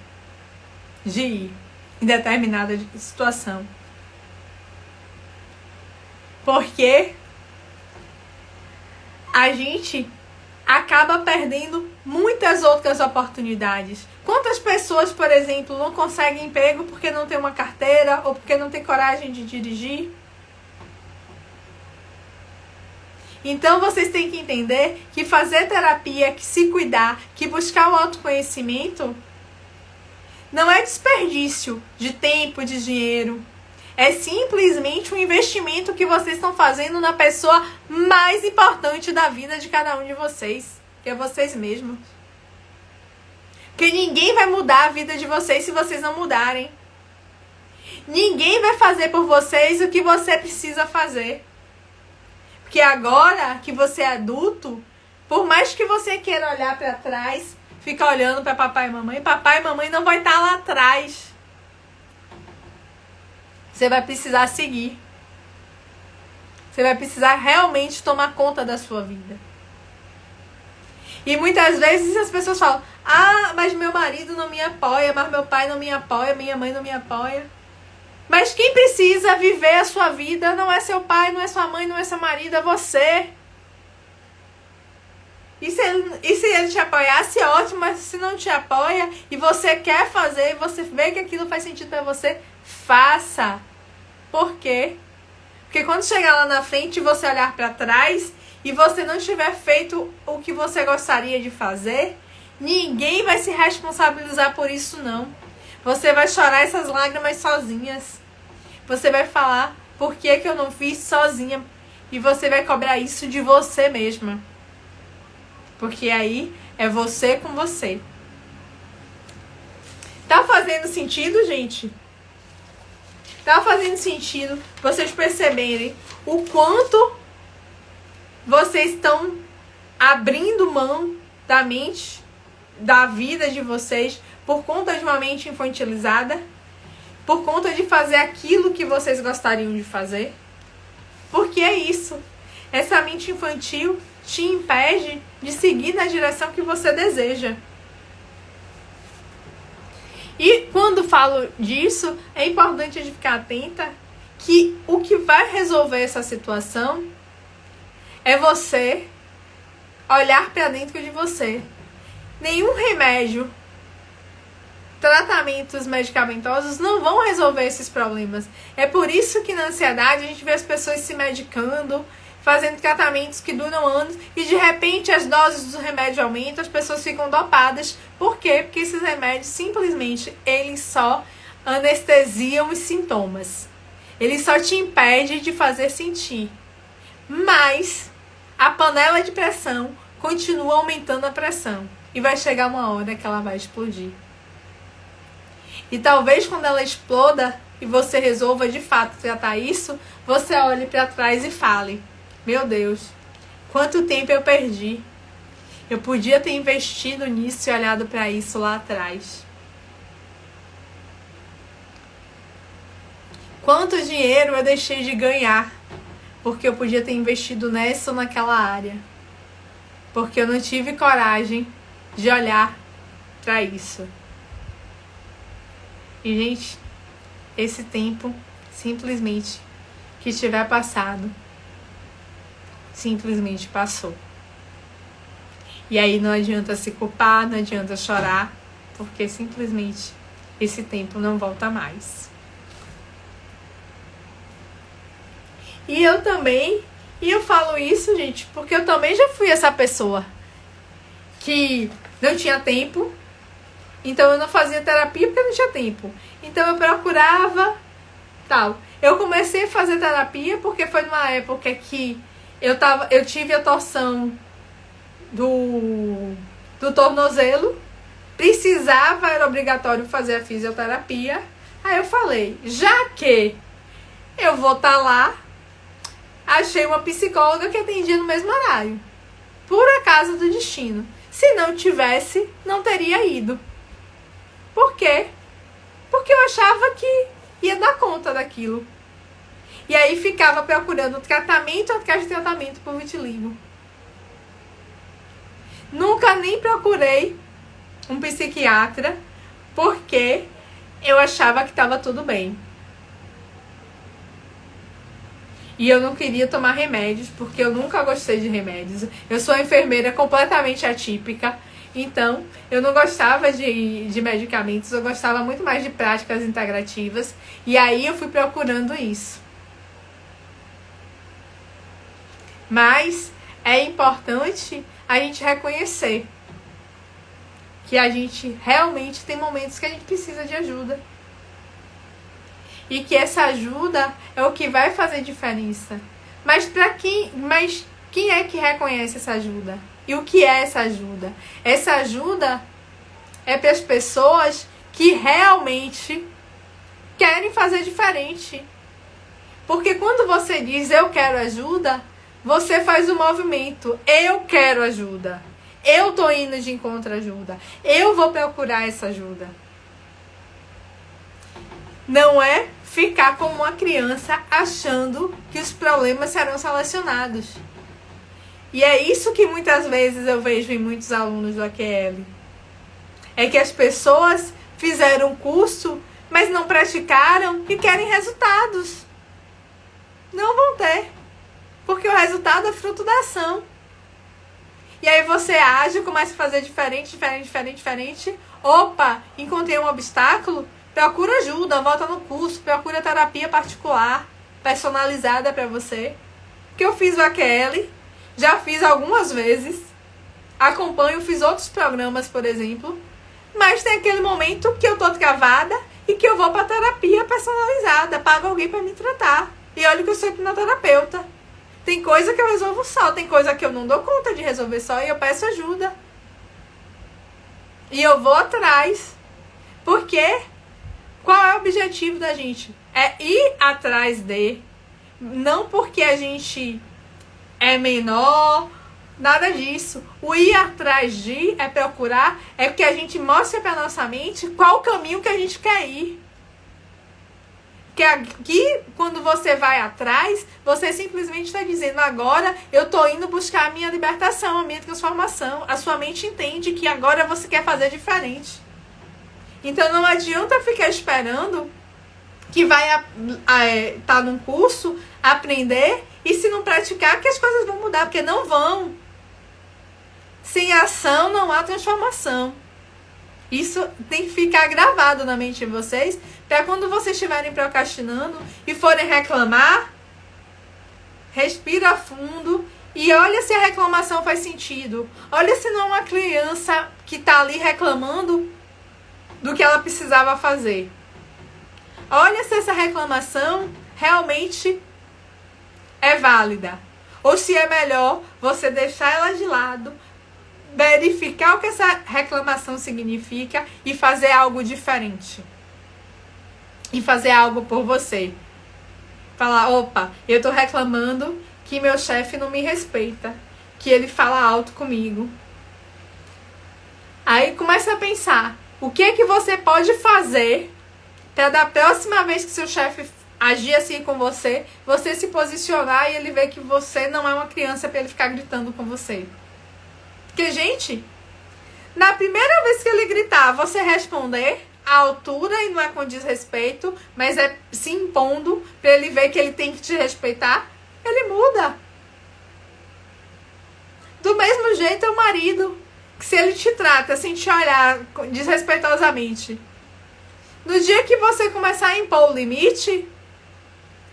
de ir em determinada situação. Porque a gente acaba perdendo muitas outras oportunidades. Quantas pessoas, por exemplo, não conseguem emprego porque não tem uma carteira ou porque não tem coragem de dirigir? Então vocês têm que entender que fazer terapia, que se cuidar, que buscar o autoconhecimento não é desperdício de tempo, de dinheiro. É simplesmente um investimento que vocês estão fazendo na pessoa mais importante da vida de cada um de vocês, que é vocês mesmos. Porque ninguém vai mudar a vida de vocês se vocês não mudarem. Ninguém vai fazer por vocês o que você precisa fazer. Porque agora que você é adulto, por mais que você queira olhar para trás, fica olhando para papai e mamãe não vai estar lá atrás. Você vai precisar seguir. Você vai precisar realmente tomar conta da sua vida. E muitas vezes as pessoas falam, mas meu marido não me apoia, mas meu pai não me apoia, minha mãe não me apoia. Mas quem precisa viver a sua vida não é seu pai, não é sua mãe, não é seu marido, é você. E se ele te apoiasse, ótimo, mas se não te apoia e você quer fazer, e você vê que aquilo faz sentido pra você, faça. Por quê? Porque quando chegar lá na frente e você olhar pra trás e você não tiver feito o que você gostaria de fazer, ninguém vai se responsabilizar por isso, não. Você vai chorar essas lágrimas sozinhas. Você vai falar, por que eu não fiz sozinha? E você vai cobrar isso de você mesma. Porque aí é você com você. Tá fazendo sentido, gente? Tá fazendo sentido vocês perceberem o quanto vocês estão abrindo mão da mente, da vida de vocês, por conta de uma mente infantilizada, por conta de fazer aquilo que vocês gostariam de fazer. Porque é isso. Essa mente infantil te impede de seguir na direção que você deseja. E quando falo disso, é importante a gente ficar atenta que o que vai resolver essa situação é você olhar para dentro de você. Nenhum remédio, tratamentos medicamentosos não vão resolver esses problemas. É por isso que na ansiedade a gente vê as pessoas se medicando, fazendo tratamentos que duram anos e de repente as doses do remédio aumentam, as pessoas ficam dopadas. Por quê? Porque esses remédios simplesmente eles só anestesiam os sintomas. Eles só te impedem de fazer sentir. Mas a panela de pressão continua aumentando a pressão. E vai chegar uma hora que ela vai explodir. E talvez quando ela exploda e você resolva de fato tratar isso, você olhe para trás e fale: meu Deus, quanto tempo eu perdi. Eu podia ter investido nisso e olhado para isso lá atrás. Quanto dinheiro eu deixei de ganhar porque eu podia ter investido nessa ou naquela área. Porque eu não tive coragem de olhar para isso. E, gente, esse tempo, simplesmente, que tiver passado, simplesmente passou. E aí não adianta se culpar, não adianta chorar, porque simplesmente esse tempo não volta mais. E eu falo isso, gente, porque eu também já fui essa pessoa que não tinha tempo, então eu não fazia terapia porque não tinha tempo. Então eu procurava tal. Eu comecei a fazer terapia porque foi numa época que eu tive a torção do tornozelo, precisava, era obrigatório fazer a fisioterapia. Aí eu falei, já que eu vou estar lá, achei uma psicóloga que atendia no mesmo horário. Por acaso do destino. Se não tivesse, não teria ido. Por quê? Porque eu achava que ia dar conta daquilo. E aí ficava procurando tratamento atrás de tratamento por vitiligo. Nunca nem procurei um psiquiatra porque eu achava que estava tudo bem. E eu não queria tomar remédios, porque eu nunca gostei de remédios. Eu sou enfermeira completamente atípica, então eu não gostava de medicamentos, eu gostava muito mais de práticas integrativas. E aí eu fui procurando isso. Mas é importante a gente reconhecer que a gente realmente tem momentos que a gente precisa de ajuda. E que essa ajuda é o que vai fazer diferença. Mas quem é que reconhece essa ajuda? E o que é essa ajuda? Essa ajuda é para as pessoas que realmente querem fazer diferente. Porque quando você diz eu quero ajuda, você faz o movimento. Eu quero ajuda. Eu tô indo de encontro à ajuda. Eu vou procurar essa ajuda. Não é ficar como uma criança achando que os problemas serão solucionados. E é isso que muitas vezes eu vejo em muitos alunos do AQL. É que as pessoas fizeram um curso, mas não praticaram e querem resultados. Não vão ter. Porque o resultado é fruto da ação. E aí você age, começa a fazer diferente. Opa, encontrei um obstáculo. Procura ajuda, volta no curso, procura terapia particular, personalizada para você. Que eu fiz o AQL, já fiz algumas vezes, acompanho, fiz outros programas, por exemplo, mas tem aquele momento que eu tô travada e que eu vou para terapia personalizada, pago alguém para me tratar. E olha que eu sou hipnoterapeuta. Tem coisa que eu resolvo só, tem coisa que eu não dou conta de resolver só e eu peço ajuda. E eu vou atrás. Por quê? Qual é o objetivo da gente? É ir atrás de, não porque a gente é menor, nada disso. O ir atrás de é procurar, é que a gente mostre para nossa mente qual o caminho que a gente quer ir. Que aqui, quando você vai atrás, você simplesmente está dizendo, agora eu tô indo buscar a minha libertação, a minha transformação. A sua mente entende que agora você quer fazer diferente. Então não adianta ficar esperando que vai tá num curso, aprender, e se não praticar que as coisas vão mudar, porque não vão. Sem ação não há transformação. Isso tem que ficar gravado na mente de vocês, para quando vocês estiverem procrastinando e forem reclamar, respira fundo e olha se a reclamação faz sentido. Olha se não é uma criança que está ali reclamando do que ela precisava fazer. Olha se essa reclamação realmente é válida. Ou se é melhor você deixar ela de lado, verificar o que essa reclamação significa e fazer algo diferente. e fazer algo por você. Falar, opa, eu tô reclamando que meu chefe não me respeita, que ele fala alto comigo. Aí começa a pensar, o que é que você pode fazer para da próxima vez que seu chefe agir assim com você, você se posicionar e ele ver que você não é uma criança para ele ficar gritando com você. Porque, gente, na primeira vez que ele gritar, você responder à altura e não é com desrespeito, mas é se impondo para ele ver que ele tem que te respeitar, ele muda. Do mesmo jeito é o marido, que se ele te trata sem te olhar desrespeitosamente, no dia que você começar a impor o limite,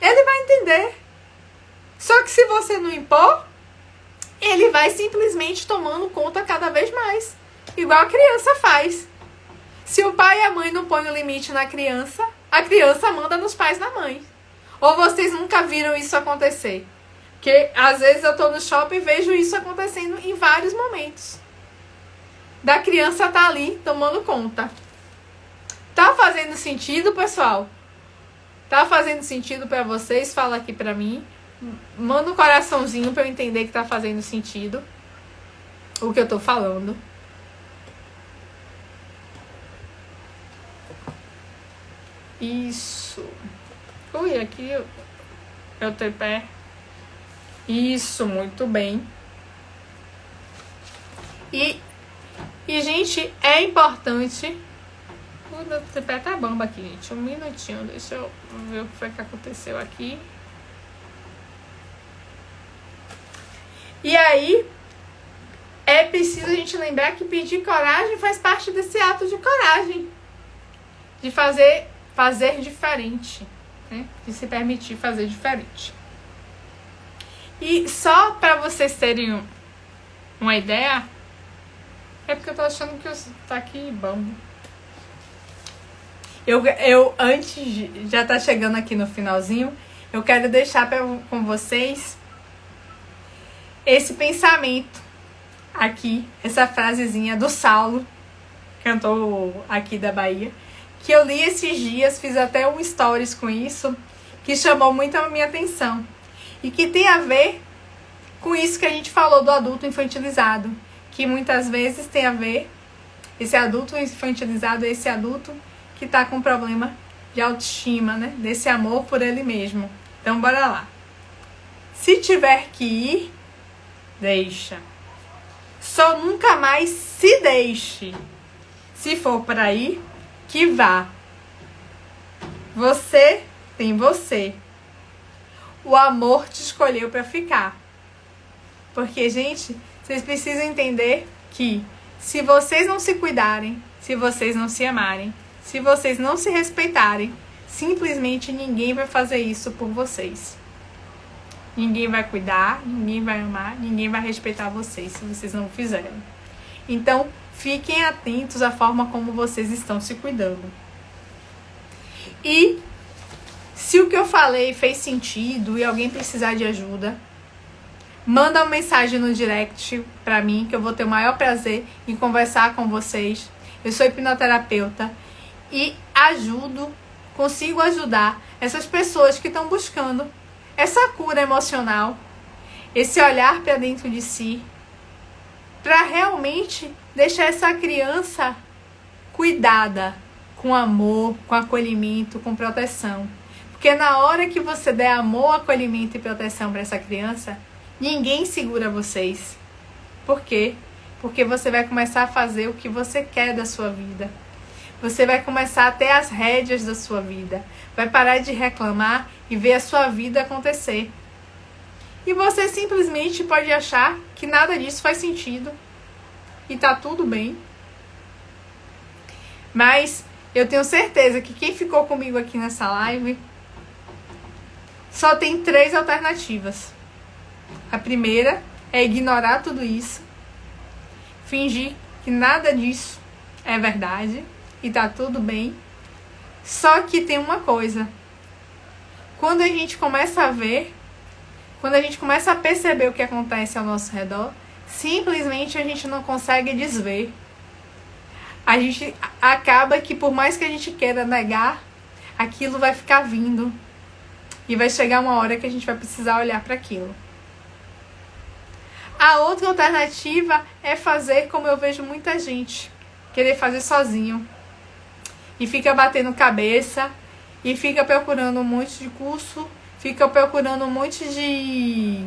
ele vai entender. Só que se você não impor, ele vai simplesmente tomando conta cada vez mais. Igual a criança faz. Se o pai e a mãe não põem o limite na criança, a criança manda nos pais e na mãe. Ou vocês nunca viram isso acontecer? Porque às vezes eu tô no shopping e vejo isso acontecendo em vários momentos. Da criança tá ali tomando conta. Tá fazendo sentido, pessoal? Tá fazendo sentido pra vocês? Fala aqui pra mim. Manda um coraçãozinho pra eu entender que tá fazendo sentido o que eu tô falando. Isso. Ui, aqui é o tripé. Isso, muito bem. E gente, é importante. O meu tripé tá bamba aqui, gente. Um minutinho, deixa eu ver o que foi que aconteceu aqui. E aí, é preciso a gente lembrar que pedir coragem faz parte desse ato de coragem. De fazer diferente, né? De se permitir fazer diferente. E só para vocês terem uma ideia, é porque eu tô achando que tá aqui bambo. Eu antes, já tá chegando aqui no finalzinho, eu quero deixar com vocês esse pensamento aqui, essa frasezinha do Saulo, cantor aqui da Bahia, que eu li esses dias, fiz até um stories com isso, que chamou muito a minha atenção. E que tem a ver com isso que a gente falou do adulto infantilizado. Que muitas vezes tem a ver, esse adulto infantilizado, esse adulto que tá com problema de autoestima, né? Desse amor por ele mesmo. Então, bora lá. Se tiver que ir, deixa. Só nunca mais se deixe. Se for para ir, que vá. Você tem você. O amor te escolheu para ficar. Porque, gente, vocês precisam entender que se vocês não se cuidarem, se vocês não se amarem, se vocês não se respeitarem, simplesmente ninguém vai fazer isso por vocês. Ninguém vai cuidar, ninguém vai amar, ninguém vai respeitar vocês se vocês não o fizerem. Então, fiquem atentos à forma como vocês estão se cuidando. E se o que eu falei fez sentido e alguém precisar de ajuda, manda uma mensagem no direct pra mim, que eu vou ter o maior prazer em conversar com vocês. Eu sou hipnoterapeuta e consigo ajudar essas pessoas que estão buscando essa cura emocional, esse olhar para dentro de si, para realmente deixar essa criança cuidada, com amor, com acolhimento, com proteção. Porque na hora que você der amor, acolhimento e proteção para essa criança, ninguém segura vocês. Por quê? Porque você vai começar a fazer o que você quer da sua vida. Você vai começar a ter as rédeas da sua vida. Vai parar de reclamar e ver a sua vida acontecer. E você simplesmente pode achar que nada disso faz sentido. E tá tudo bem. Mas eu tenho certeza que quem ficou comigo aqui nessa live só tem 3 alternativas. A primeira é ignorar tudo isso, fingir que nada disso é verdade e tá tudo bem. Só que tem uma coisa: quando a gente começa a ver, quando a gente começa a perceber o que acontece ao nosso redor, simplesmente a gente não consegue desver. A gente acaba que, por mais que a gente queira negar, aquilo vai ficar vindo. E vai chegar uma hora que a gente vai precisar olhar para aquilo. A outra alternativa é fazer como eu vejo muita gente, querer fazer sozinho. E fica batendo cabeça, e fica procurando um monte de curso, fica procurando um monte de...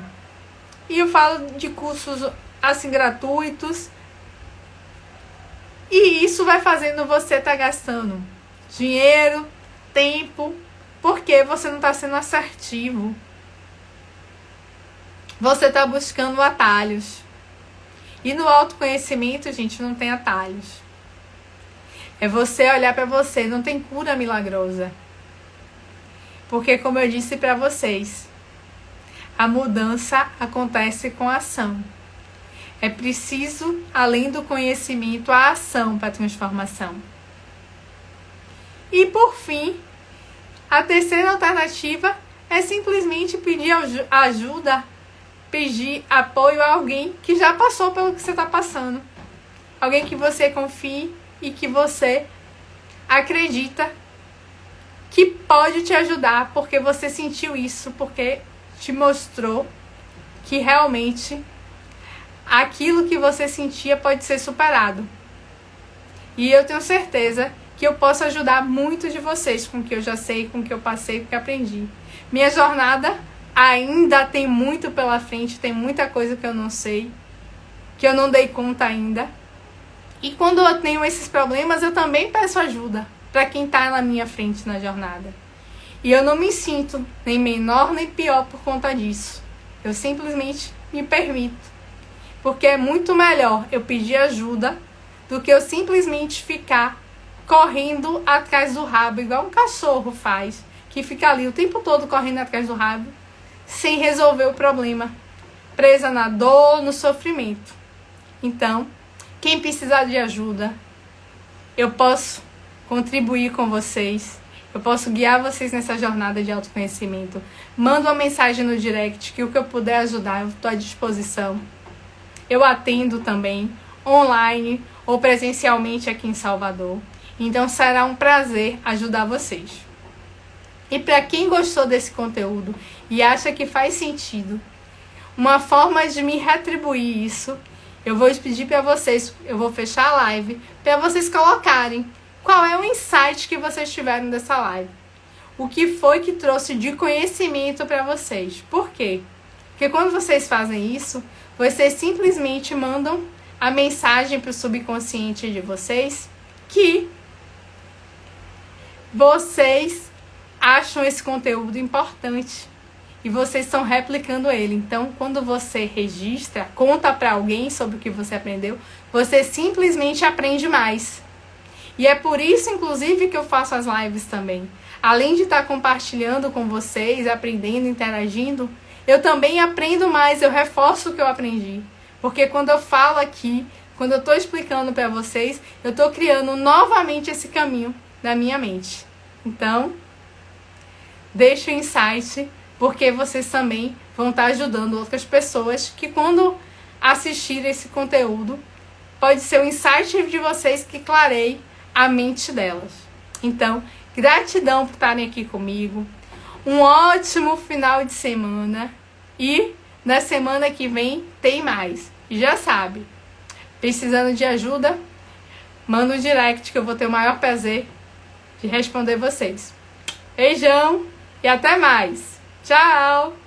E eu falo de cursos assim gratuitos. E isso vai fazendo você estar gastando dinheiro, tempo, porque você não está sendo assertivo. Você está buscando atalhos. E no autoconhecimento, gente, não tem atalhos. É você olhar para você, não tem cura milagrosa. Porque, como eu disse para vocês, a mudança acontece com a ação. É preciso, além do conhecimento, a ação para a transformação. E, por fim, a terceira alternativa é simplesmente pedir ajuda, pedir apoio a alguém que já passou pelo que você está passando. Alguém que você confie e que você acredita que pode te ajudar, porque você sentiu isso, porque te mostrou que realmente aquilo que você sentia pode ser superado. E eu tenho certeza que eu posso ajudar muitos de vocês com o que eu já sei, com o que eu passei, com o que aprendi. Minha jornada ainda tem muito pela frente, tem muita coisa que eu não sei, que eu não dei conta ainda. E quando eu tenho esses problemas, eu também peço ajuda para quem está na minha frente na jornada. E eu não me sinto nem menor nem pior por conta disso. Eu simplesmente me permito. Porque é muito melhor eu pedir ajuda do que eu simplesmente ficar correndo atrás do rabo, igual um cachorro faz, que fica ali o tempo todo correndo atrás do rabo, sem resolver o problema, presa na dor, no sofrimento. Então, quem precisar de ajuda, eu posso contribuir com vocês, eu posso guiar vocês nessa jornada de autoconhecimento. Manda uma mensagem no direct, que o que eu puder ajudar, eu estou à disposição. Eu atendo também, online ou presencialmente aqui em Salvador. Então será um prazer ajudar vocês. E para quem gostou desse conteúdo e acha que faz sentido, uma forma de me retribuir isso, eu vou pedir para vocês, eu vou fechar a live, para vocês colocarem qual é o insight que vocês tiveram dessa live. O que foi que trouxe de conhecimento para vocês. Por quê? Porque quando vocês fazem isso, vocês simplesmente mandam a mensagem para o subconsciente de vocês que vocês acham esse conteúdo importante e vocês estão replicando ele. Então, quando você registra, conta para alguém sobre o que você aprendeu, você simplesmente aprende mais. E é por isso, inclusive, que eu faço as lives também. Além de estar compartilhando com vocês, aprendendo, interagindo, eu também aprendo mais, eu reforço o que eu aprendi. Porque quando eu falo aqui, quando eu estou explicando para vocês, eu estou criando novamente esse caminho na minha mente. Então, deixa o insight, porque vocês também vão estar ajudando outras pessoas que quando assistirem esse conteúdo, pode ser o insight de vocês que clareie a mente delas. Então, gratidão por estarem aqui comigo. Um ótimo final de semana. E na semana que vem tem mais. E já sabe, precisando de ajuda, manda um direct que eu vou ter o maior prazer de responder vocês. Beijão e até mais. Tchau!